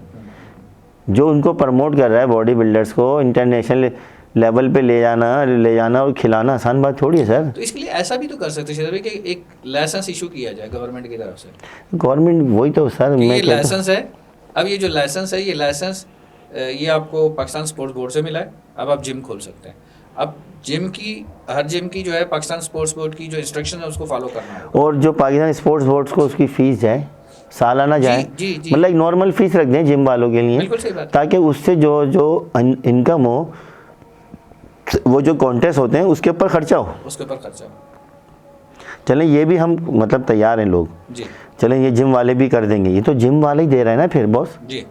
जो उनको प्रमोट कर रहा है बॉडी बिल्डर्स को इंटरनेशनल लेवल पे ले जाना और खिलाना आसान बात थोड़ी है सर। तो इसके लिए ऐसा भी तो कर सकते हैं कि एक लाइसेंस इशू किया जाए गवर्नमेंट की तरफ से। गवर्नमेंट वही तो सर, कि मैं ये कहता लाइसेंस है, अब ये जो लाइसेंस है, ये लाइसेंस ये आपको पाकिस्तान स्पोर्ट्स बोर्ड से मिला है, अब आप जिम खोल सकते हैं। अब हर जिम की जो है पाकिस्तान स्पोर्ट्स बोर्ड की जो इंस्ट्रक्शन है उसको फॉलो करना है। और जो पाकिस्तान स्पोर्ट्स बोर्ड को उसकी फीस जाए, सालाना जाए, जी, जी। मतलब एक नॉर्मल फीस रख दें जिम वालों के लिए, बिल्कुल सही बात है। ताकि उससे जो इनकम हो, वो जो कॉन्टेस्ट होते हैं उसके ऊपर खर्चा हो, उसके ऊपर खर्चा। चलें ये भी हम मतलब तैयार हैं लोग, जी चलें ये जिम वाले भी कर देंगे, ये तो जिम वाले ही दे रहा है ना फिर बॉस, जी,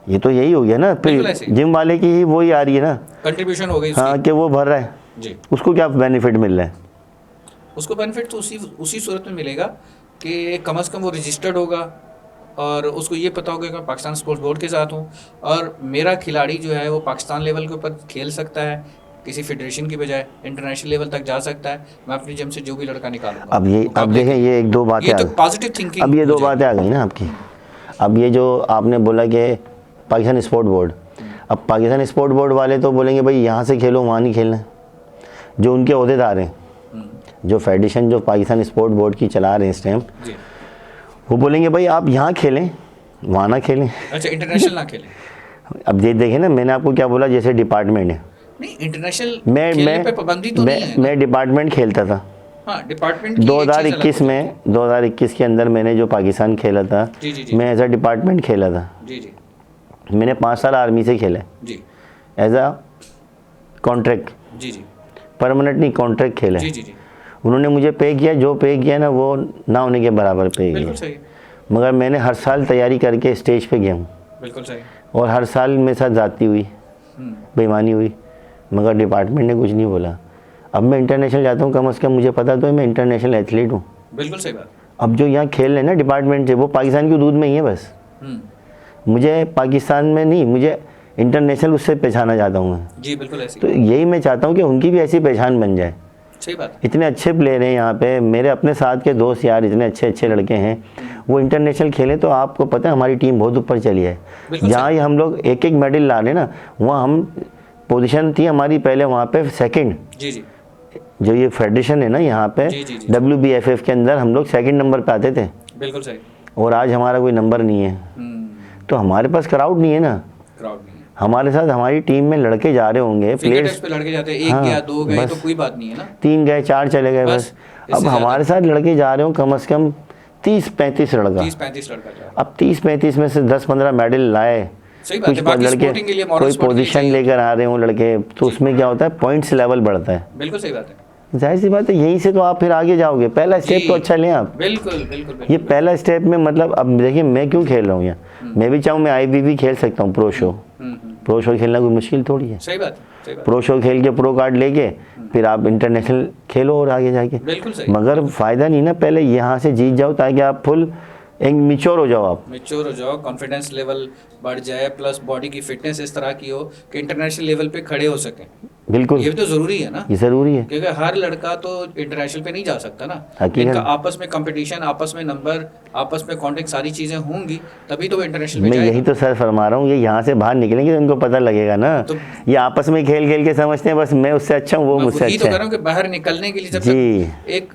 ये तो यही हो गया ना, बिल्कुल फिर ऐसे ही। जिम वाले की ही वही आ रही है ना, कंट्रीब्यूशन हो गई हाँ, उसकी। कि वो भर रहा है, जी, उसको क्या बेनिफिट मिल रहा है। उसको बेनिफिट तो उसी सूरत में मिलेगा कि कम से कम वो रजिस्टर्ड होगा और उसको ये पता होगा कि मैं पाकिस्तान स्पोर्ट्स बोर्ड के साथ हूँ और मेरा खिलाड़ी जो है वो पाकिस्तान लेवल के ऊपर खेल सकता है, किसी फेडरेशन की बजाय इंटरनेशनल लेवल तक जा सकता है। मैं अपनी जिम से जो भी लड़का निकालूंगा। अब देखें ये एक दो बातें ये आ तो गई। Positive thinking. अब ये दो बातें आ गई ना आपकी। अब ये जो आपने बोला कि पाकिस्तान स्पोर्ट बोर्ड, अब पाकिस्तान स्पोर्ट बोर्ड वाले तो बोलेंगे भाई यहाँ से खेलो, वहाँ नहीं खेलना है। जो उनके अहदेदार हैं, जो फेडरेशन जो पाकिस्तान स्पोर्ट बोर्ड की चला रहे हैं इस टाइम, वो बोलेंगे भाई आप यहाँ खेलें, वहाँ ना खेलें। अच्छा, इंटरनेशनल ना खेलें। अब ये देखें ना, मैंने आपको क्या बोला, जैसे डिपार्टमेंट है, नहीं, इंटरनेशनल खेलने पे पाबंदी तो नहीं है। मैं डिपार्टमेंट खेलता था। हाँ, डिपार्टमेंट की 2021 में 2021 के अंदर मैंने जो पाकिस्तान खेला था, जी, जी, जी। मैं एज अ डिपार्टमेंट खेला था। जी जी मैंने 5 साल आर्मी से खेला जी एज अ कॉन्ट्रैक्ट, जी जी परमानेंट नहीं, कॉन्ट्रैक्ट खेला। जी जी जी, उन्होंने मुझे पे किया, जो पे किया ना वो ना होने के बराबर पे बिल्कुल किया, सही, मगर मैंने हर साल तैयारी करके स्टेज पे गया हूँ, बिल्कुल सही। और हर साल मेरे साथ जाती हुई, बेईमानी हुई, मगर डिपार्टमेंट ने कुछ नहीं बोला। अब मैं इंटरनेशनल जाता हूँ, कम से कम मुझे पता तो है मैं इंटरनेशनल एथलीट हूँ। बिल्कुल सही बात। अब जो यहाँ खेल रहे हैं ना डिपार्टमेंट से, वो पाकिस्तान की दूध में ही है बस। मुझे पाकिस्तान में नहीं, मुझे इंटरनेशनल उससे पहचाना चाहता हूँ मैं। जी बिल्कुल ऐसी। तो यही मैं चाहता हूँ कि उनकी भी ऐसी पहचान बन जाए। सही बात। इतने अच्छे प्लेयर हैं यहाँ पे, मेरे अपने साथ के दोस्त यार, इतने अच्छे अच्छे लड़के हैं, वो इंटरनेशनल खेलें तो आपको पता है हमारी टीम बहुत ऊपर चली है। जहाँ ही हम लोग एक एक मेडल ला रहे ना, वहाँ हम पोजीशन थी हमारी पहले वहाँ पे सेकंड। जी जी, जो ये फेडरेशन है ना यहाँ पे, जी, जी, जी। WBFF के अंदर हम लोग सेकंड नंबर पे आते थे, बिल्कुल सही। और आज हमारा कोई नंबर नहीं है। तो हमारे पास क्राउड नहीं है ना, क्राउड नहीं है। हमारे साथ हमारी टीम में लड़के जा रहे होंगे, फिंगर प्लेयर्स टिप्स पे लड़के जाते हैं, एक हाँ, गया, दो गए बस। तो कोई बात नहीं है ना। 3 गए 4 चले गए बस, बस। इससे अब ज़्यादा। हमारे साथ लड़के जा रहे हो कम से कम 30-35 लड़का। 30-35 लड़का जा। अब 30-35 में से 10-15 मेडल लाए, सही बात है। बाकी लड़के स्पोर्टिंग के लिए मॉडल कोई स्पोर्ट के लिए पोजीशन चाहिए। लेकर आ रहे हो लड़के, तो उसमें क्या होता है, पॉइंट्स लेवल बढ़ता है। बिल्कुल सही बात है। जाहिर सी बात है, यहीं से तो आप फिर आगे जाओगे। पहला स्टेप जी। तो अच्छा लें आप। बिल्कुल बिल्कुल ये बिल्कुल। पहला स्टेप में मतलब, अब देखिए मैं क्यों खेल रहा हूँ यहाँ, मैं भी चाहूँ मैं IBB खेल सकता हूँ, प्रो शो। प्रो शो खेलना कोई मुश्किल थोड़ी है। सही बात, सही बात। प्रो शो खेल के प्रो कार्ड लेके फिर आप इंटरनेशनल खेलो और आगे जाके, बिल्कुल सही। मगर फ़ायदा नहीं ना, पहले यहाँ से जीत जाओ ताकि आप फुल एक मिच्योर हो जाओ, आप मैच्योर हो जाओ, कॉन्फिडेंस लेवल बढ़ जाए, प्लस बॉडी की फिटनेस इस तरह की हो कि इंटरनेशनल लेवल पे खड़े हो सकें। बिल्कुल ये भी तो जरूरी है ना, ये ज़रूरी है। क्योंकि हर लड़का तो इंटरनेशनल पे नहीं जा सकता ना। हकीकत। इनका आपस में कंपटीशन, आपस में नंबर, आपस में कॉन्टेक्ट, सारी चीजें होंगी तभी तो वो इंटरनेशनल पे मैं जाएगा। यही तो सर फरमा रहा हूँ, ये यहाँ से बाहर निकलेंगे तो इनको पता लगेगा ना। तो- ये आपस में खेल खेल के समझते हैं बस मैं उससे अच्छा हूँ, वो मैं मुझसे वही तो अच्छा कर रहा है। हूँ कि बाहर निकलने के लिए जब जी। तक एक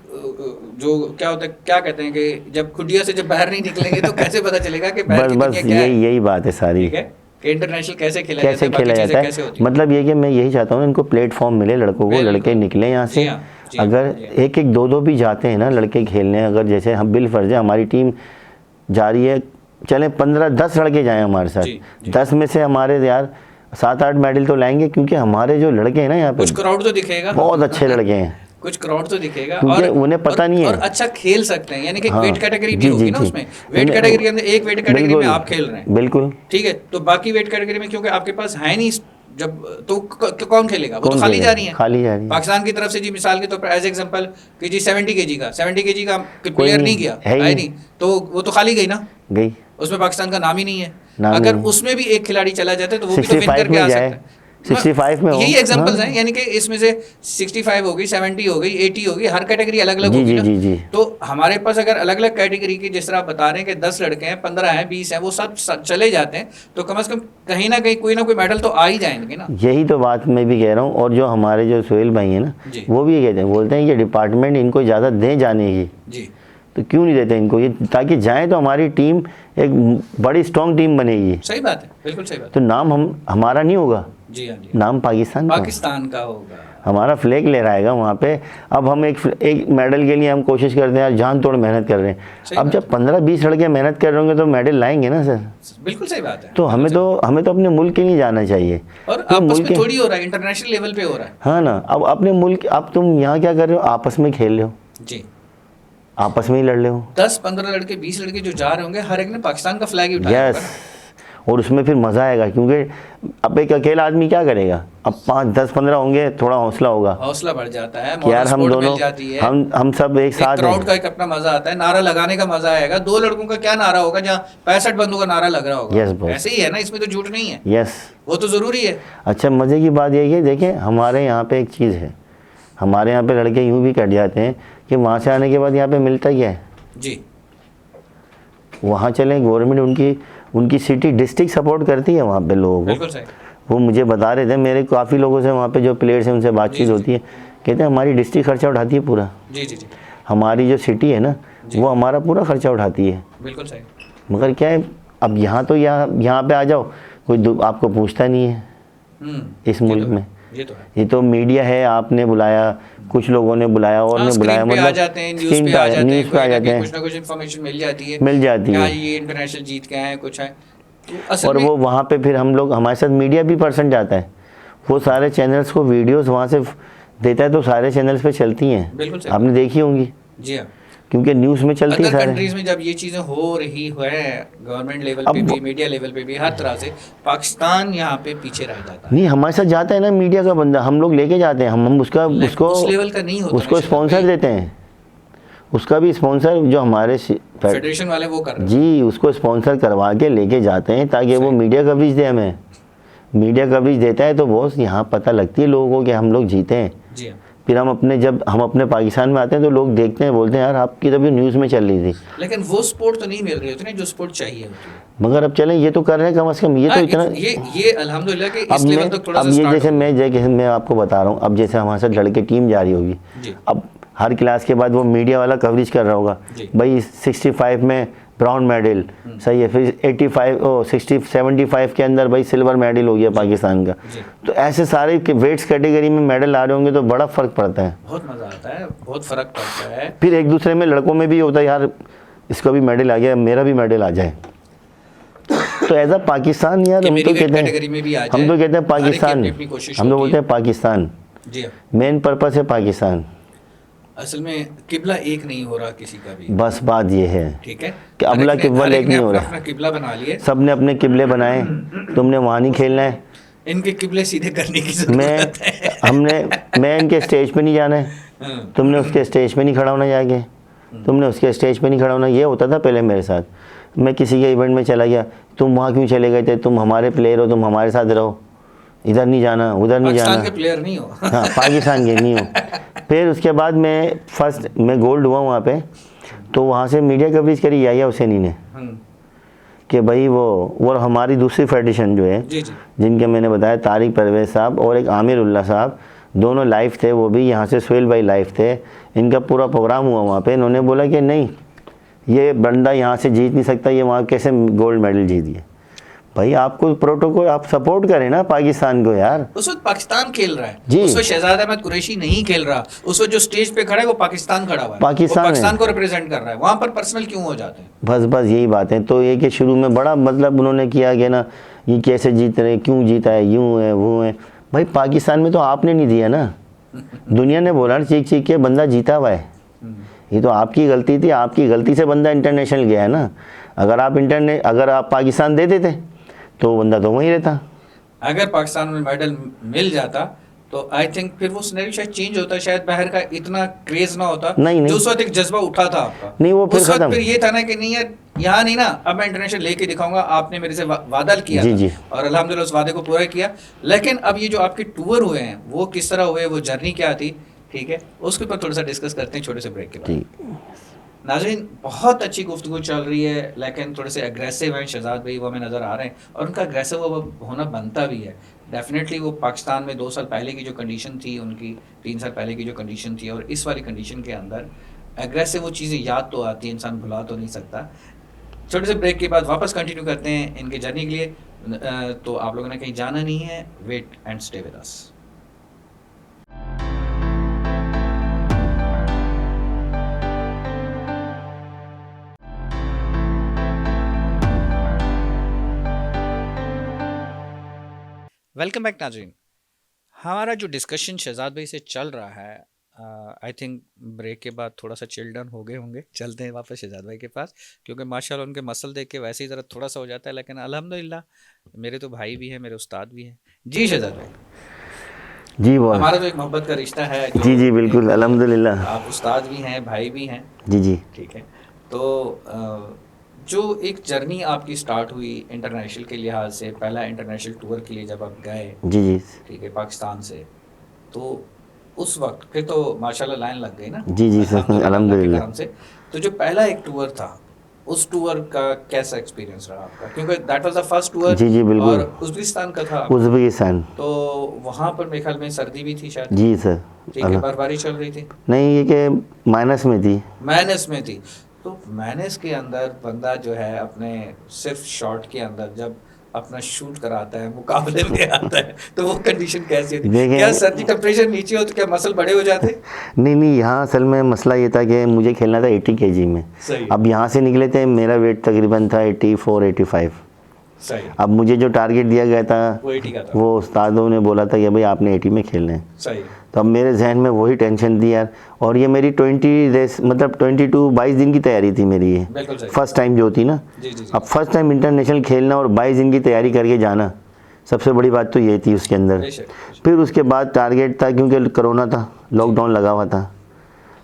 जो क्या होता है, क्या कहते हैं कि जब खुडिया से जब बाहर नहीं निकलेंगे तो कैसे पता चलेगा कि बाहर बस की बस दुनिया क्या है। यही बात है सारी, ठीक है कि इंटरनेशनल कैसे खेला कैसे जाता है, खेला बाकी जाता चीजें कैसे है। होती हैं। मतलब ये कि मैं यही चाहता हूँ इनको प्लेटफॉर्म मिले लड़कों को, बिल्कुल। लड़के निकले यहाँ से। जी हाँ, जी हाँ, अगर जी हाँ। एक एक दो भी जाते हैं ना लड़के खेलने, अगर जैसे हम बिल फर्ज है हमारी टीम जा रही है, चले 15-10 लड़के जाएं हमारे साथ, जी, जी। 10 में से हमारे यार 7-8 मेडल तो लाएंगे, क्योंकि हमारे जो लड़के हैं ना यहाँ पे कुछ क्राउड तो दिखेगा, बहुत अच्छे लड़के हैं, कुछ क्राउड तो दिखेगा, क्योंकि उन्हें पता नहीं है। और अच्छा खेल सकते हैं, यानी कि हाँ, वेट कैटेगरी भी जी, होगी जी, ना जी। उसमें। वेट कैटेगरी के अंदर एक वेट कैटेगरी में बिल्कुल, आप खेल रहे हैं, बिल्कुल ठीक है, तो बाकी वेट कैटेगरी में क्योंकि आपके पास है नहीं, जब तो कौन खेलेगा, वो तो कौन खाली खेलेगा? जा रही है, खाली जा रही है। पाकिस्तान की तरफ से जी, मिसाल के तौर पर एज एग्जांपल कि जी 70 केजी का कोई प्लेयर नहीं, नहीं गया, है ही है नहीं। नहीं, तो वो तो खाली गई ना, गई। उसमें पाकिस्तान का नाम ही नहीं है। नाम अगर नहीं। उसमें भी एक खिलाड़ी चला जाता है तो वो भी तो विन 65 करके आ में सकता जाए, है। 65 में हो। यही एग्जांपल्स हाँ। हैं, यानी कि इसमें से 65 हो गई, 70 हो गई, 80 हो गई, हर कैटेगरी अलग अलग जी होगी जी ना। जी जी। तो हमारे पास अगर अलग अलग कैटेगरी की, जिस तरह आप बता रहे हैं कि 10 लड़के हैं, 15 हैं, 20 हैं, वो सब चले जाते हैं, तो कम से कम कहीं ना कहीं कोई ना कोई मेडल तो आ ही जाएंगे ना। यही तो बात मैं भी कह रहा हूँ। और जो हमारे जो सोहेल भाई हैं ना, जी वो भी ये कहते हैं, बोलते हैं कि डिपार्टमेंट इनको ज़्यादा दें जाने की, जी तो क्यों नहीं देते इनको ये, ताकि जाएँ तो हमारी टीम एक बड़ी स्ट्रॉन्ग टीम बनेगी। सही बात है, बिल्कुल सही बात तो नाम हमारा नहीं होगा, है। जी हाँ जी, नाम पाकिस्तान का, पाकिस्तान का होगा। हमारा फ्लैग लहराएगा वहाँ पे। अब हम एक मेडल के लिए हम कोशिश करते हैं यार, जान तोड़ मेहनत कर रहे हैं। सही अब बात जब 15-20 लड़के मेहनत कर रहे होंगे तो मेडल लाएंगे ना सर। बिल्कुल सही बात है। तो हमें तो अपने मुल्क के लिए जाना चाहिए। और तो आपस मुल्क में के, थोड़ी हो रहा है, इंटरनेशनल लेवल पे हो रहा है। हाँ ना, अब अपने मुल्क, अब तुम यहाँ क्या कर रहे हो, आपस में खेल रहे हो, जी, आपस में ही लड़ रहे हो। 10-15 लड़के, 20 लड़के जो जा रहे होंगे, हर एक ने पाकिस्तान का फ्लैग ही उठाया यस, होगा ना। और उसमें फिर मज़ा आएगा, क्योंकि अब एक अकेला आदमी क्या करेगा, अब 5-10-15 होंगे, थोड़ा हौसला होगा हौसला बढ़ जाता है, कि यार हम सपोर्ट दोनों, मिल जाती है, हम सब एक साथ क्राउड हैं। का एक अपना मजा आता है, नारा लगाने का मजा आएगा। 2 लड़कों का क्या नारा होगा जहाँ 65 बंदों का नारा लग रहा होगा। Yes, boss. ऐसे ही है ना, इसमें तो झूठ नहीं है, यस। वो तो जरूरी है। अच्छा, मज़े की बात यही है, देखें हमारे यहाँ पे एक चीज़ है, हमारे यहाँ पे लड़के यूँ भी कट जाते हैं कि वहाँ से आने के बाद यहाँ पे मिलता क्या है। जी, वहाँ चलें, गवर्नमेंट उनकी सिटी डिस्ट्रिक्ट सपोर्ट करती है वहाँ पे लोगों को। बिल्कुल सही। वो मुझे बता रहे थे, मेरे काफ़ी लोगों से वहाँ पे जो प्लेयर्स हैं उनसे बातचीत होती है, कहते हैं हमारी डिस्ट्रिक्ट खर्चा उठाती है पूरा, जी जी जी, हमारी जो सिटी है ना वो हमारा पूरा खर्चा उठाती है। बिल्कुल सही। मगर क्या है, अब यहाँ तो यहाँ पे आ जाओ, कोई आपको पूछता नहीं है इस मुल्क में। ये तो है। ये तो मीडिया है, आपने बुलाया, कुछ लोगों ने बुलाया और ने बुलाया, मतलब आ मतलब जाते हैं, न्यूज़ स्क्रीन पे आ जाते हैं, न्यूज़ पे आ जाते हैं, कुछ ना कुछ इन्फॉर्मेशन मिल जाती है, मिल जाती क्या है। ये इंटरनेशनल जीत के आए हैं, कुछ है। तो असल और में वो वहाँ पे फिर हम लोग, हमारे साथ मीडिया भी पर्सन जाता है, वो सारे चैनल्स को वीडियोस वहाँ से देता है, तो सारे चैनल्स पे चलती हैं, बिल्कुल सही। आपने देखी होंगी, जी हाँ, क्योंकि न्यूज़ में चलती है अदर सारे। कंट्रीज में जब ये चीज़ें हो रही है, गवर्नमेंट लेवल पे भी, मीडिया लेवल पे भी, हर तरह से पाकिस्तान यहाँ पे पीछे रह जाता है। नहीं, हमारे साथ जाता है ना मीडिया का बंदा, हम लोग लेके जाते हैं, हम उसको उस लेवल का नहीं होता, उसको स्पॉन्सर देते हैं, उसका भी स्पॉन्सर जो हमारे फेडरेशन वाले वो कर रहे हैं। जी, उसको स्पॉन्सर करवा के लेके जाते हैं ताकि वो मीडिया कवरेज दे हमें। मीडिया कवरेज देता है तो बॉस यहाँ पता लगती है लोगों को कि हम लोग जीते हैं। जी हाँ। फिर जब हम अपने पाकिस्तान में आते हैं तो लोग देखते हैं, बोलते हैं यार आपकी तभी न्यूज़ में चल रही थी, लेकिन वो स्पोर्ट तो नहीं मिल रही होती ना जो स्पोर्ट चाहिए होती है। मगर अब चलें, ये तो कर रहे हैं कम से कम, ये तो इतना। ये अल्हम्दुलिल्लाह कि इस लेवल तक थोड़ा सा अब ये स्टार्ट जैसे हो गया। मैं आपको बता रहा हूँ, अब जैसे हमारे साथ लड़के टीम जा रही होगी, जी अब हर क्लास के बाद वो मीडिया वाला कवरेज कर रहा होगा, जी। भाई 65 में ब्राउन मेडल, सही है, फिर 75 के अंदर भाई सिल्वर मेडल हो गया पाकिस्तान का। जी। तो ऐसे सारे वेट्स कैटेगरी में मेडल आ रहे होंगे तो बड़ा फ़र्क पड़ता है, बहुत मज़ा आता है, बहुत फ़र्क पड़ता है। फिर एक दूसरे में लड़कों में भी होता है यार इसका भी मेडल आ गया, मेरा भी मेडल आ जाए। तो एज अ पाकिस्तान यार, कि हम मेरी तो वेट कहते कैटेगरी में भी आ हैं, जाए। हम तो कहते हैं हर एक की पाकिस्तान, अपनी-अपनी कोशिश हम तो होती बोलते हैं पाकिस्तान, जी हाँ। मेन पर्पस है पाकिस्तान। असल में किबला एक नहीं हो रहा किसी का भी, बस बात ये है ठीक है, कि अबला किबला एक नहीं हो रहा, अपना किबला बना लिए, सब ने अपने किबले बनाए, तुमने वहाँ नहीं खेलना है, इनके किबले सीधे करने की जरूरत है। मैं इनके स्टेज पे नहीं जाना है, हाँ, तुमने उसके स्टेज पे नहीं खड़ा होना, जाके तुमने उसके स्टेज पे नहीं खड़ा होना। ये होता था पहले मेरे साथ, मैं किसी के इवेंट में चला गया, तुम वहाँ क्यों चले गए थे, तुम हमारे प्लेयर हो, तुम हमारे साथ रहो, इधर नहीं जाना, उधर नहीं जाना, पाकिस्तान के प्लेयर नहीं हो। हाँ पाकिस्तान के नहीं हो। फिर उसके बाद मैं गोल्ड हुआ वहाँ पे, तो वहाँ से मीडिया कवरेज करी याया हुसैनी ने कि भाई वो हमारी दूसरी फेडरेशन जो है, जी जी, जिनके मैंने बताया तारिक परवेज साहब और एक आमिर उल्लाह साहब, दोनों लाइव थे, वो भी यहाँ से सोहेल भाई लाइव थे, इनका पूरा प्रोग्राम हुआ वहाँ पे। इन्होंने बोला कि नहीं ये बंदा यहाँ से जीत नहीं सकता, ये वहाँ कैसे गोल्ड मेडल जीत गया। भाई आपको प्रोटोकॉल, आप सपोर्ट करें ना पाकिस्तान को यार। उस वक्त पाकिस्तान खेल रहा है जी। उस वक्त शहजाद अहमद कुरैशी नहीं खेल रहा, उस वक्त जो स्टेज पे खड़ा है वो पाकिस्तान खड़ा हुआ है, पाकिस्तान वो पाकिस्तान है। को रिप्रेजेंट कर रहा है, वहाँ पर पर्सनल क्यों हो जाते हैं। बस यही बात है। तो ये कि शुरू में बड़ा मतलब उन्होंने किया कि ना ये कैसे जीत रहे, क्यों जीता है, यूँ है वो है। भाई पाकिस्तान में तो आपने नहीं दिया ना, दुनिया ने बोला चीख चीख के बंदा जीता हुआ है, ये तो आपकी गलती थी, आपकी गलती से बंदा इंटरनेशनल गया है ना। अगर आप पाकिस्तान दे देते तो बंदा तो वहीं रहता। अगर पाकिस्तान में मेडल मिल जाता तो आई थिंक फिर वो सिनेरियो शायद चेंज होता, शायद बाहर का इतना क्रेज ना होता नहीं। जो उस वक्त एक जज्बा उठा था आपका। नहीं, वो फिर उस वक्त खत्म। फिर ये था ना कि नहीं यार यहाँ नहीं ना, अब मैं इंटरनेशनल लेके दिखाऊंगा, आपने मेरे से वादा किया जी था जी और अल्हम्दुलिल्लाह उस वादे को पूरा किया। लेकिन अब ये जो आपके टूर हुए हैं वो किस तरह हुए, वो जर्नी क्या थी, ठीक है, उसके ऊपर थोड़ा सा डिस्कस करते हैं छोटे से ब्रेक के बाद। जी नाज़रीन, बहुत अच्छी गुफ्तगू चल रही है, लेकिन थोड़े से एग्रेसिव हैं शहजाद भाई, वो हमें नज़र आ रहे हैं और उनका एग्रेसिव होना बनता भी है। डेफिनेटली वो पाकिस्तान में 2 साल पहले की जो कंडीशन थी उनकी, 3 साल पहले की जो कंडीशन थी और इस वाली कंडीशन के अंदर एग्रेसिव वो चीज़ें याद तो आती हैं, इंसान भुला तो नहीं सकता। छोटे से ब्रेक के बाद वापस कंटिन्यू करते हैं इनकी जर्नी के लिए। तो आप लोगों ने कहीं जाना नहीं है, wait and stay with us. Welcome back नाजरीन। हमारा जो डिस्कशन शहजाद भाई से चल रहा है, आई थिंक ब्रेक के बाद थोड़ा सा चिल डाउन हो गए होंगे। चलते हैं वापस शहजाद भाई के पास, क्योंकि माशाल्लाह उनके मसल देख के वैसे ही ज़रा थोड़ा सा हो जाता है, लेकिन अल्हम्दुलिल्लाह मेरे तो भाई भी हैं, मेरे उस्ताद भी हैं। जी शहजाद भाई, जी बॉस। हमारा तो एक मोहब्बत का रिश्ता है जो, जी जी बिल्कुल, अल्हम्दुलिल्लाह। आप उस्ताद भी हैं, भाई भी हैं, जी जी ठीक है। तो जो एक जर्नी आपकी स्टार्ट हुई इंटरनेशनल के लिहाज से, पहला इंटरनेशनल टूर के लिए जब आप गए, जी जी ठीक है, पाकिस्तान से, तो उस वक्त फिर तो माशाल्लाह लाइन लग गई ना। जी जी सर, अल्हम्दुलिल्लाह, अल्लाह के अल्हम्दुलिल्लाह। करम से। तो जो पहला एक टूर था, उस टूर का कैसा एक्सपीरियंस रहा आपका, क्योंकि that was the first tour. जी जी बिल्कुल। और उज़्बेकिस्तान का था आपका। उज़्बेकिस्तान। तो वहाँ पर मेरे ख्याल में सर्दी भी थी शायद, जी सर। ठीक है, बर्फबारी चल रही थी, नहीं, ये कि माइनस में थी। माइनस में थी। तो माइनस के अंदर बंदा जो है अपने सिर्फ शॉट के अंदर जब अपना शूट कराता है, मुकाबले में आता है, तो वो कंडीशन कैसी होती है? देखें- क्या सर्दी टेम्परेचर नीचे हो तो क्या मसल बड़े हो जाते? नहीं नहीं, यहाँ असल में मसला ये था कि मुझे खेलना था 80 केजी में। सही, अब यहाँ से निकले थे, मेरा वेट तकरीबन था 84 85। सही, अब मुझे जो टारगेट दिया गया था वो 80 का था। वो उस्तादों ने बोला था कि भाई आपने 80 में खेलना है। सही, तो अब मेरे जहन में वही टेंशन थी यार। और ये मेरी 20 रेस मतलब 22 दिन की तैयारी थी मेरी, ये बिल्कुल सही। फर्स्ट टाइम जो थी ना। जी जी जी, अब फर्स्ट टाइम इंटरनेशनल खेलना और 22 दिन की तैयारी करके जाना, सबसे बड़ी बात तो ये थी उसके अंदर। बेशक, बेशक। फिर उसके बाद टारगेट था, क्योंकि कोरोना था, लॉकडाउन लगा हुआ था,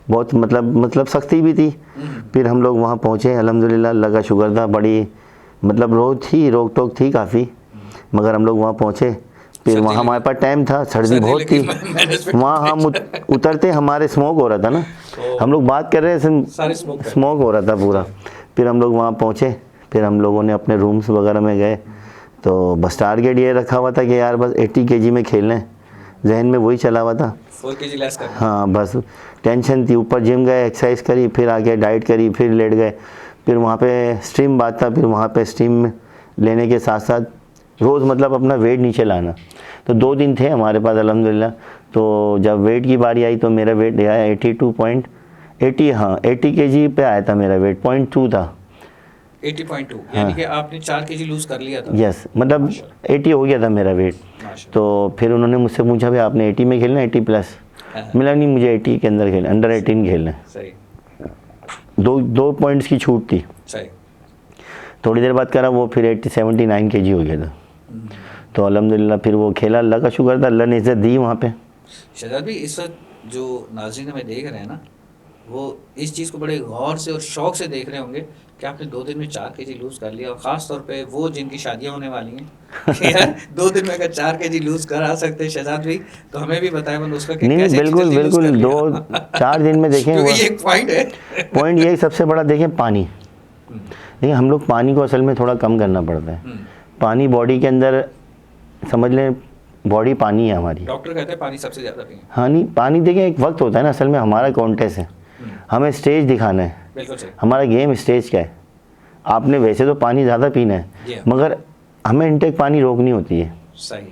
बहुत मतलब सख्ती भी थी। फिर हम लोग वहाँ पहुँचे, अल्हम्दुलिल्लाह, अल्लाह का शुक्र था, बड़ी मतलब रोक टोक थी काफ़ी, मगर हम लोग वहाँ पहुँचे। फिर सर्दी वहाँ हमारे पास टाइम था, सर्दी सर्दी बहुत लगी, थी माइनस में वहाँ। हम उतरते हमारे स्मोक हो रहा था ना, हम लोग बात कर रहे सारे थे, smoke कर स्मोक हो रहा था पूरा। फिर हम लोग वहाँ पहुँचे, फिर हम लोगों ने अपने रूम्स वगैरह में गए। तो बस टारगेट ये रखा हुआ था कि यार बस 80 केजी में खेलना है, जहन में वही चला हुआ था। 4 kg लेस करना। हाँ बस टेंशन थी। ऊपर जिम गए, एक्सरसाइज करी, फिर आके डाइट करी, फिर लेट गए। फिर वहाँ पे स्ट्रीम बात था, फिर वहाँ पे स्ट्रीम लेने के साथ साथ रोज़ मतलब अपना वेट नीचे लाना। तो 2 दिन थे हमारे पास अल्हम्दुलिल्लाह। तो जब वेट की बारी आई तो मेरा वेट आया 82.80, हाँ 80 केजी पे आया था मेरा वेट, 0.2 था। 80.2, यानी कि आपने 4 kg लूज कर लिया था। यस, मतलब 80 हो गया था मेरा वेट। माशाल्लाह। तो फिर उन्होंने मुझसे पूछा भाई आपने 80 में खेलना है, 80 प्लस? हाँ, मिला नहीं, मुझे 80 के अंदर खेलना, अंडर 18 खेलना है। सही, दो पॉइंट्स की छूट थी। सही। थोड़ी देर बाद करा वो, फिर 79 केजी हो गया था। तो अल्हम्दुलिल्लाह फिर वो खेला, अल्लाह का शुक्र था, अल्लाह ने इज़्ज़त दी वहाँ पे। शहजाद भाई, इस वक्त जो नाज़रीन हमें देख रहे हैं ना, वो इस चीज़ को बड़े गौर से और शौक से देख रहे होंगे कि आपने 2 दिन में 4 kg लूज कर लिया, और ख़ास तौर पे वो जिनकी शादियां होने वाली हैं कि यार 2 दिन में अगर 4 kg लूज करा सकते हैं शहजाद भाई, तो हमें भी बताएं मन उसका कि नहीं कैसे बिल्कुल जल्दी लूज कर बिल्कुल, लिया। 2-4 दिन में देखें क्योंकि वो ये एक पॉइंट है। पॉइंट ये सबसे बड़ा देखें, पानी। देखिए हम लोग पानी को असल में थोड़ा कम करना पड़ता है। पानी बॉडी के अंदर, समझ लें बॉडी पानी है हमारी। डॉक्टर कहते हैं पानी सबसे ज़्यादा पिएं। हाँ नहीं, पानी देखिए एक वक्त होता है ना, असल में हमारा कॉन्टेस्ट है, हमें स्टेज दिखाना है, बिल्कुल सही। हमारा गेम स्टेज का है। आपने वैसे तो पानी ज़्यादा पीना जी है, हाँ। मगर हमें इनटेक पानी रोकनी होती है। सही,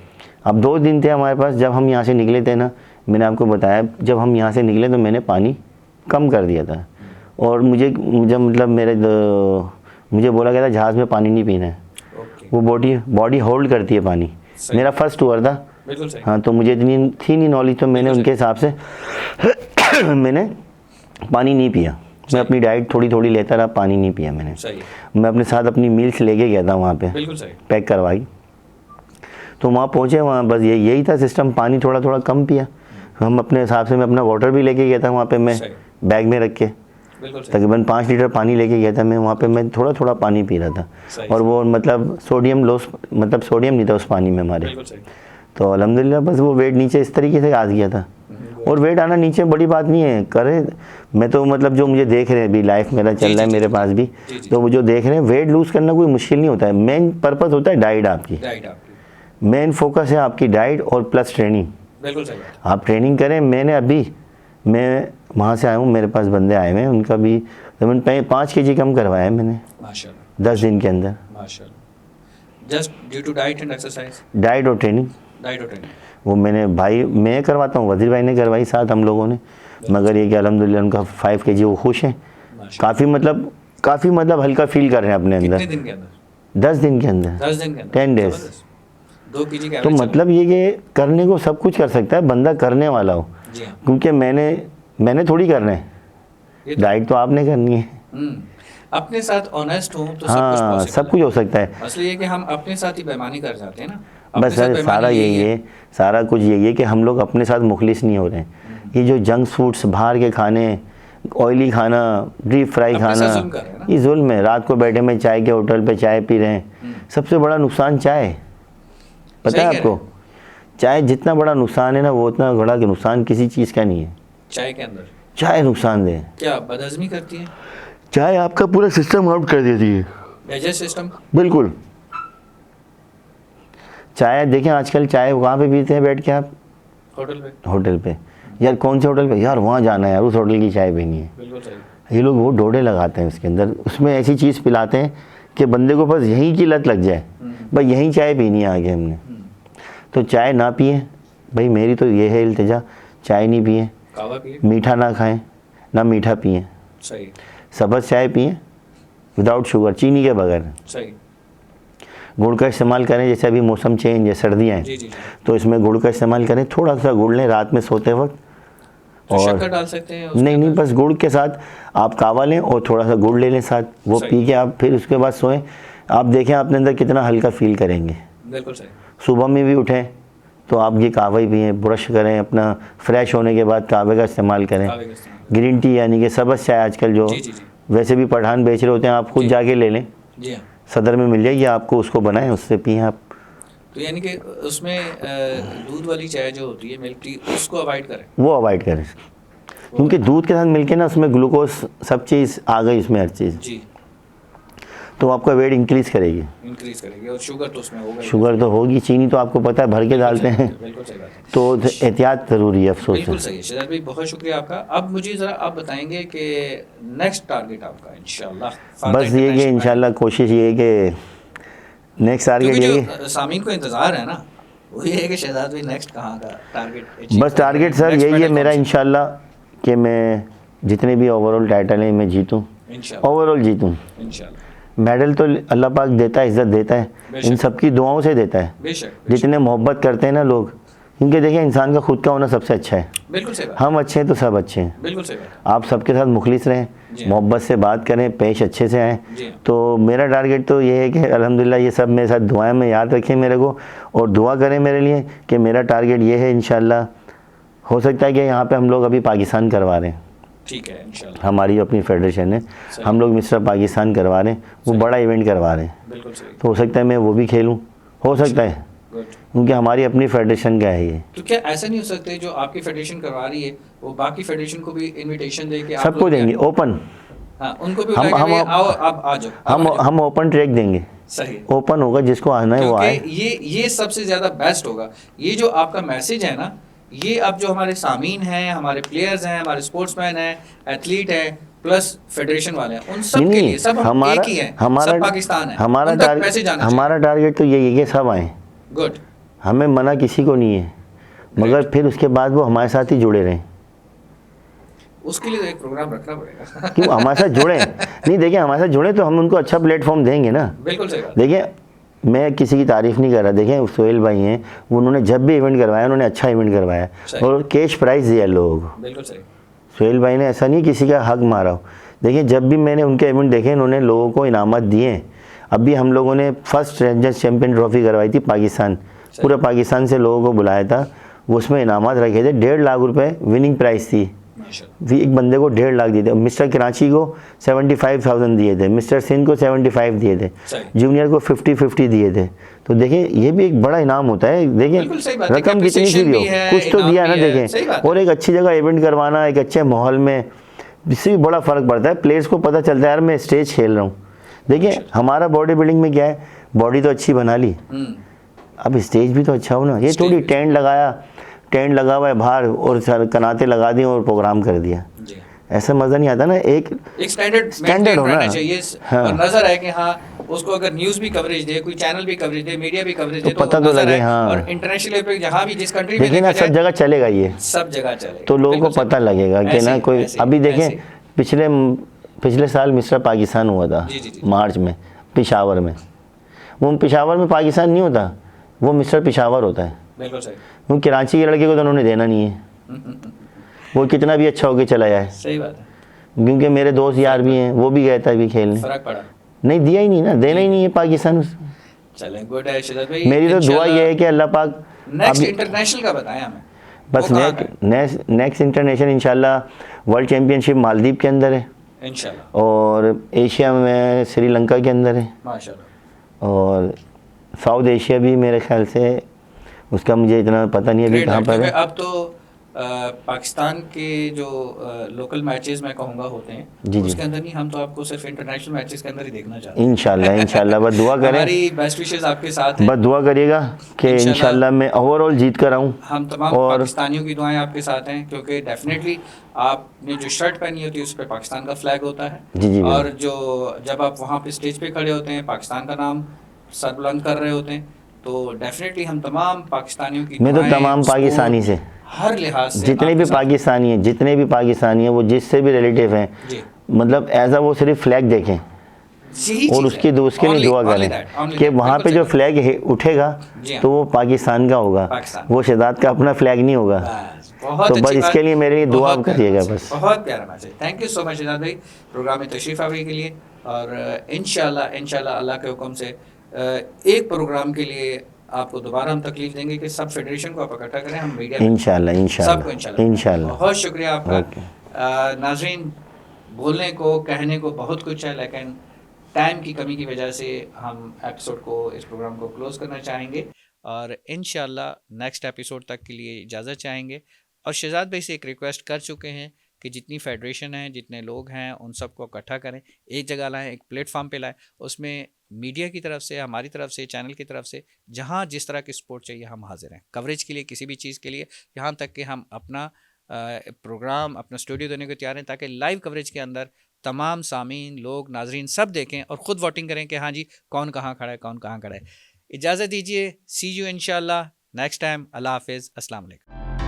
अब 2 दिन थे हमारे पास, जब हम यहाँ से निकले थे ना, मैंने आपको बताया, जब हम यहाँ से निकले तो मैंने पानी कम कर दिया था। और मुझे मतलब मुझे बोला गया था जहाज़ में पानी नहीं पीना है, ओके, वो बॉडी होल्ड करती है पानी। सही। मेरा फर्स्ट टूर था, बिल्कुल सही। हाँ, तो मुझे इतनी थी नहीं नॉलेज, तो मैंने उनके हिसाब से मैंने पानी नहीं पिया। मैं अपनी डाइट थोड़ी थोड़ी लेता रहा, पानी नहीं पिया मैंने। सही, मैं अपने साथ अपनी मील्स लेके गया था वहाँ पे, बिल्कुल सही। पैक करवाई। तो वहाँ पहुँचे, वहाँ बस यही था सिस्टम, पानी थोड़ा थोड़ा कम पिया। हम अपने हिसाब से, मैं अपना वाटर भी लेके गया था वहाँ पे, मैं सही। बैग में रख के। बिल्कुल सही। तकरीबन 5 लीटर पानी लेके गया था मैं वहाँ पे, मैं थोड़ा थोड़ा पानी पी रहा सही, था, और वो मतलब सोडियम लॉस, मतलब सोडियम नहीं था उस पानी में हमारे। बिल्कुल सही। तो अल्हम्दुलिल्लाह बस वो वेट नीचे इस तरीके से आ गया था। और वेट आना नीचे बड़ी बात नहीं है, करे मैं तो मतलब जो मुझे देख रहे हैं अभी, लाइफ मेरा चल रहा है मेरे पास भी, तो वो जो देख रहे हैं, वेट लूज़ करना कोई मुश्किल नहीं होता है। मेन पर्पस होता है डाइट आपकी, डाइट आपकी, मेन फोकस है आपकी डाइट और प्लस ट्रेनिंग। बिल्कुल सही बात। आप ट्रेनिंग करें। मैं वहाँ से आया हूँ, मेरे पास बंदे आए हुए हैं, उनका भी तकरीबन 5 kg कम करवाया है मैंने माशाल्लाह, 10 दिन के अंदर, माशाल्लाह। Just due to diet and exercise, diet और ट्रेनिंग। डाइट और ट्रेनिंग। वो मैं करवाता हूँ, वजीर भाई ने करवाई साथ हम लोगों ने, मगर ये कि अल्हम्दुलिल्लाह उनका 5 kg वो खुश हैं, काफ़ी मतलब हल्का फील कर रहे हैं अपने अंदर। कितने दिन के अंदर? 10 दिन के अंदर, 10 दिन के अंदर, 10 days। 2 kg का तो एवरेज मतलब ये कि करने को सब कुछ कर सकता है बंदा, करने वाला हो। जी हाँ, क्योंकि मैंने थोड़ी करना है, ये तो- डाइट तो आपने करनी है। अपने साथ ऑनेस्ट हूँ तो सब कुछ हाँ, possible सब है। कुछ हो सकता है। मसला ये है कि हम अपने साथ ही बेईमानी कर जाते हैं ना। अपने बस साथ सर बेईमानी सारा यही है, सारा कुछ यही है कि हम लोग अपने साथ मुखलिस नहीं हो रहे हैं। ये जो जंक फूड्स, बाहर के खाने, ऑयली खाना, डीप फ्राई अपने साथ खाना, जुल्म कर रहे हैं ना। ये जुल्म है। रात को बैठे में चाय के होटल पे चाय पी रहे हैं, सबसे बड़ा नुकसान चाय, पता सही है कह आपको? चाय जितना बड़ा नुकसान है ना, वो उतना बड़ा नुकसान किसी चीज़ का नहीं है। चाय के अंदर चाय नुकसानदेह, क्या बदहजमी करती है? चाय आपका पूरा सिस्टम आउट कर देती है, डाइजेस्ट सिस्टम, बिल्कुल। चाय देखें आजकल, चाय कहाँ पे पीते हैं बैठ के आप? होटल पे। होटल पे। यार कौन से होटल पे? यार वहाँ जाना है यार, उस होटल की चाय पीनी है। बिल्कुल सही। ये लोग वो डोडे लगाते हैं उसके अंदर, उसमें ऐसी चीज़ पिलाते हैं कि बंदे को बस यहीं की लत लग जाए, भाई यहीं चाय पीनी है आगे हमने। तो चाय ना पिए भाई, मेरी तो ये है इल्तिजा, चाय नहीं पिए, कावा पिए। मीठा ना खाएं, ना मीठा पिए, सही, सब्ज़ चाय पिए विदाउट शुगर, चीनी के बगैर। सही। गुड़ का इस्तेमाल करें, जैसे अभी मौसम चेंज है, सर्दियाँ जी हैं, जी जी। तो इसमें गुड़ का इस्तेमाल करें। थोड़ा सा गुड़ लें रात में सोते वक्त, तो और शक्कर डाल सकते हैं उसके नहीं, अंदर? बस गुड़ के साथ आप कावा लें और थोड़ा सा गुड़ ले लें साथ, वो सही। पी के आप फिर उसके बाद सोएं। आप देखें अपने अंदर कितना हल्का फील करेंगे। बिल्कुल सही। सुबह में भी उठें तो आप ये कावा ही पिएँ, ब्रश करें, अपना फ्रेश होने के बाद कावे का इस्तेमाल करें। कावे का इस्तेमाल। ग्रीन टी यानी कि सब्ज़ चाय आजकल जो जी जी जी। वैसे भी पठान बेच रहे होते हैं, आप खुद जी। जाके ले लें, जी हाँ। सदर में मिल जाएगी आपको, उसको बनाएं, उससे पिएँ आप। तो यानी कि उसमें दूध वाली चाय जो होती है, मिल्क टी, उसको अवॉइड करें। वो अवॉइड करें, क्योंकि दूध के साथ मिलके ना उसमें ग्लूकोज सब चीज़ आ गई, इसमें हर चीज़, जी, तो आपका वेट इंक्रीज़ करेगी। इंक्रीज करेगी, और शुगर तो उसमें होगा ही। शुगर तो होगी, चीनी तो आपको पता है भर के डालते हैं, बिल्कुल सही बात है। तो एहतियात ज़रूरी है, अफसोस बिल्कुल है। सही है शहजाद भाई, बहुत शुक्रिया आपका। अब मुझे ज़रा आप बताएंगे कि नेक्स्ट टारगेट आपका इंशाल्लाह। बस ये कि इंशाल्लाह कोशिश ये है कि नेक्स्ट टारगेट क्योंकि ये जो सामीन को इंतज़ार है ना, वो ये है कि शहजाद भाई नेक्स्ट कहाँ का टारगेट? बस टारगेट सर यही है मेरा इंशाल्लाह कि मैं जितने भी ओवरऑल टाइटल हैं मैं जीतूँ, इंशाल्लाह, ओवरऑल जीतूँ। इंशाल्लाह। मेडल तो अल्लाह पाक देता है, इज़्ज़त देता है, बेशक। इन सबकी दुआओं से देता है, बेशक, जितने मोहब्बत करते हैं ना लोग, क्योंकि देखिए इंसान का खुद का होना सबसे अच्छा है। बिल्कुल सही बात, हम अच्छे हैं तो सब अच्छे हैं। बिल्कुल सही बात। आप सबके साथ मुखलिस रहें, जी। मोहब्बत से बात करें, पेश अच्छे से आएँ। जी। तो मेरा टारगेट तो ये है कि अल्हम्दुलिल्लाह ये सब मेरे साथ दुआएं में याद रखें मेरे को, और दुआ करें मेरे लिए कि मेरा टारगेट ये है इंशाल्लाह। हो सकता है कि यहाँ पे हम लोग अभी पाकिस्तान करवा रहे हैं, ठीक है इंशाल्लाह, हमारी अपनी फेडरेशन है, हम लोग मिस्टर पाकिस्तान करवा रहे हैं, वो बड़ा इवेंट करवा रहे हैं, बिल्कुल सही, तो हो सकता है मैं वो भी खेलूँ, हो सकता है, गुड। क्योंकि हमारी अपनी फेडरेशन का है ये। तो क्या ऐसा नहीं हो सकता जो आपकी फेडरेशन करवा रही है वो बाकी फेडरेशन को भी इनविटेशन दे के आप सबको लोग क्या- देंगे ओपन, हाँ, उनको भी हम- बुलाएंगे, हम- भैया, आओ आप आ जाओ, आप आ जाओ। हम ओपन ट्रैक देंगे, सही, ओपन होगा, जिसको आना है वो आए। क्योंकि ये सबसे ज्यादा बेस्ट होगा। ये जो आपका मैसेज है ना, ये अब जो हमारे सामीन हैं, हमारे प्लेयर्स हैं, हमारे स्पोर्ट्समैन हैं, एथलीट हैं, प्लस फेडरेशन वाले हैं, उन सब के लिए सब हम हमारा एक ही हैं, हमारा सब पाकिस्तान है, हमारा उन तक मैसेज आना हमारा टारगेट तो यही है कि सब आए, चाहिए। गुड, हमें मना किसी को नहीं है, मगर फिर उसके बाद वो हमारे साथ ही जुड़े रहें। उसके लिए तो एक प्रोग्राम रखना पड़ेगा। क्यों हमारे साथ जुड़े नहीं, देखिए हमारे साथ जुड़े तो हम उनको अच्छा प्लेटफॉर्म देंगे ना। बिल्कुल सही बात। देखिए मैं किसी की तारीफ़ नहीं कर रहा, देखें सोहेल भाई हैं, उन्होंने जब भी इवेंट करवाया उन्होंने अच्छा इवेंट करवाया सही। और कैश प्राइज़ दिया लोगों को। बिल्कुल सही, सोहेल भाई ने ऐसा नहीं किसी का हक मारा हो। देखिए जब भी मैंने उनके इवेंट देखे उन्होंने लोगों को इनामत दिए हैं। अभी हम लोगों ने फर्स्ट रेंजर्स चैम्पियन ट्रॉफी करवाई थी पाकिस्तान, पूरे पाकिस्तान से लोगों को बुलाया था, उसमें इनामत रखे थे, 1.5 लाख रुपए विनिंग प्राइस थी, माशाल्लाह। भी एक बंदे को 1.5 लाख दिए थे, मिस्टर कराची को 75,000 दिए थे, मिस्टर सिंध को 75 दिए थे, सही। जूनियर को 50-50 दिए थे। तो देखें ये भी एक बड़ा इनाम होता है, बिल्कुल सही देखें बात है कि रकम कितनी सी appreciation भी हो, भी है, कुछ तो इनाम दिया ना, भी है, सही बात देखें। है। और एक अच्छी जगह इवेंट करवाना, एक अच्छे माहौल में, इससे भी बड़ा फ़र्क पड़ता है। प्लेयर्स को पता चलता है यार मैं स्टेज खेल रहा हूँ। देखिए हमारा बॉडी बिल्डिंग में क्या है, बॉडी तो अच्छी बना ली, अब स्टेज भी तो अच्छा हो ना। ये स्टेज थोड़ी भी टेंट लगा हुआ है बाहर और कनाते लगा दिए और प्रोग्राम कर दिया, जी। ऐसा मज़ा नहीं आता ना। एक स्टैंडर्ड स्टैंडर्ड हो रहना ना। चाहिए। हाँ। और नजर आए कि हाँ, उसको अगर न्यूज़ भी कवरेज दे, कोई चैनल भी कवरेज दे, मीडिया भी कवरेज तो दे, तो पता तो नजर लगे, आए। हाँ। और इंटरनेशनल पे जहाँ भी जिस कंट्री में देखिए देखा ना, सब जाए, जगह चलेगा ये, सब जगह चले, तो लोगों को बिल्कुल सही पता बात। लगेगा कि ऐसे ना ही, कोई। ऐसे ही, अभी ऐसे देखें ही। पिछले साल मिस्टर पाकिस्तान हुआ था, जी, जी, जी। मार्च में पेशावर में। वो पेशावर में पाकिस्तान नहीं होता, वो मिस्टर पेशावर होता है। बिल्कुल सही। वो कराची के लड़के को तो उन्होंने देना नहीं है, वो कितना भी अच्छा होके चला जाए। सही बात है। क्योंकि मेरे दोस्त यार भी हैं, वो भी गए थे अभी खेलने, फर्क पड़ा। नहीं दिया ही नहीं ना, देना ही नहीं है पाकिस्तान। चलें, गुड है शिदत भाई। मेरी तो दुआ ये है कि अल्लाह पाक नेक्स्ट अभी इंटरनेशनल का बताएं हमें, बस वो कहाँ का है? नेक्स्ट इंटरनेशनल इंशाल्लाह वर्ल्ड चैम्पियनशिप मालदीव के अंदर है, इंशाल्लाह। और एशिया में श्रीलंका के अंदर है, माशाल्लाह। और साउथ एशिया भी मेरे ख्याल से, उसका मुझे इतना पता नहीं अभी ग्रेट कहाँ है, पर क्योंकि है। अब तो पाकिस्तान के जो लोकल मैचेस मैं कहूँगा होते हैं, जी, जी। उसके अंदर नहीं, हम तो आपको सिर्फ इंटरनेशनल मैचेस के अंदर ही देखना चाहते हैं। इंशाल्लाह बस दुआ करें, हमारी बेस्ट विशेस आपके साथ हैं। बस दुआ करिएगा कि इंशाल्लाह मैं ओवरऑल जीत कर आऊँ। हम तमाम और पाकिस्तानियों की दुआएं आपके साथ हैं, क्योंकि डेफिनेटली आपने जो शर्ट पहनी होती है उस पर पाकिस्तान का फ्लैग होता है। जी, जी, और जो जब आप वहाँ पे स्टेज पे खड़े होते हैं, पाकिस्तान का नाम सर बुलंद कर रहे होते हैं, तो डेफिनेटली हम तमाम पाकिस्तानियों की मैं तो दुआएं, तमाम पाकिस्तानी सपोर्ट, से, हर लिहाज से जितने आपके भी साथ पाकिस्तानी हैं, वो जिससे भी रिलेटिव हैं, जी। मतलब ऐसा वो सिर्फ फ्लैग देखें यही और चीज़ है। उसके लिए दुआ Only करें that, only कि that, वहाँ बिल्कुल पे सही जो बात। फ्लैग उठेगा जी हाँ। तो वो पाकिस्तान का होगा, पाकिस्तान। वो शहजाद का अपना फ्लैग नहीं होगा। बस, बहुत तो अच्छी बस बात, इसके लिए मेरे लिए दुआ बहुत प्यारा करिएगा मैसेज, बस। बहुत प्यारा message. Thank you so much Shahzad भाई, प्रोग्राम में तशरीफ़ आने के लिए। और इंशाल्लाह अल्लाह के हुक्म से एक प्रोग्राम के लिए आपको दोबारा हम तकलीफ देंगे कि सब फेडरेशन को आप इकट्ठा करें, हम मीडिया सबको इंशाल्लाह। बहुत शुक्रिया आपका। ओके। नाज़रीन, बोलने को कहने को बहुत कुछ है, लेकिन टाइम की कमी की वजह से हम एपिसोड को, इस प्रोग्राम को क्लोज़ करना चाहेंगे, और इंशाल्लाह नेक्स्ट एपिसोड तक के लिए इजाज़त चाहेंगे। और शहजाद भाई से एक रिक्वेस्ट कर चुके हैं कि जितनी फेडरेशन है, जितने लोग हैं, उन सबको इकट्ठा करें, एक जगह लाएं, एक प्लेटफॉर्म पे लाएं, उसमें मीडिया की तरफ से, हमारी तरफ से, चैनल की तरफ से, जहाँ जिस तरह की सपोर्ट चाहिए हम हाजिर हैं कवरेज के लिए, किसी भी चीज़ के लिए, यहाँ तक कि हम अपना प्रोग्राम, अपना स्टूडियो देने को तैयार हैं, ताकि लाइव कवरेज के अंदर तमाम सामीन, लोग, नाजरीन सब देखें और ख़ुद वोटिंग करें कि हाँ जी कौन कहाँ खड़ा है, कौन कहाँ खड़ा है। इजाज़त दीजिए, सी यू इंशाल्लाह नेक्स्ट टाइम। अल्लाह हाफिज़, अस्सलाम वालेकुम।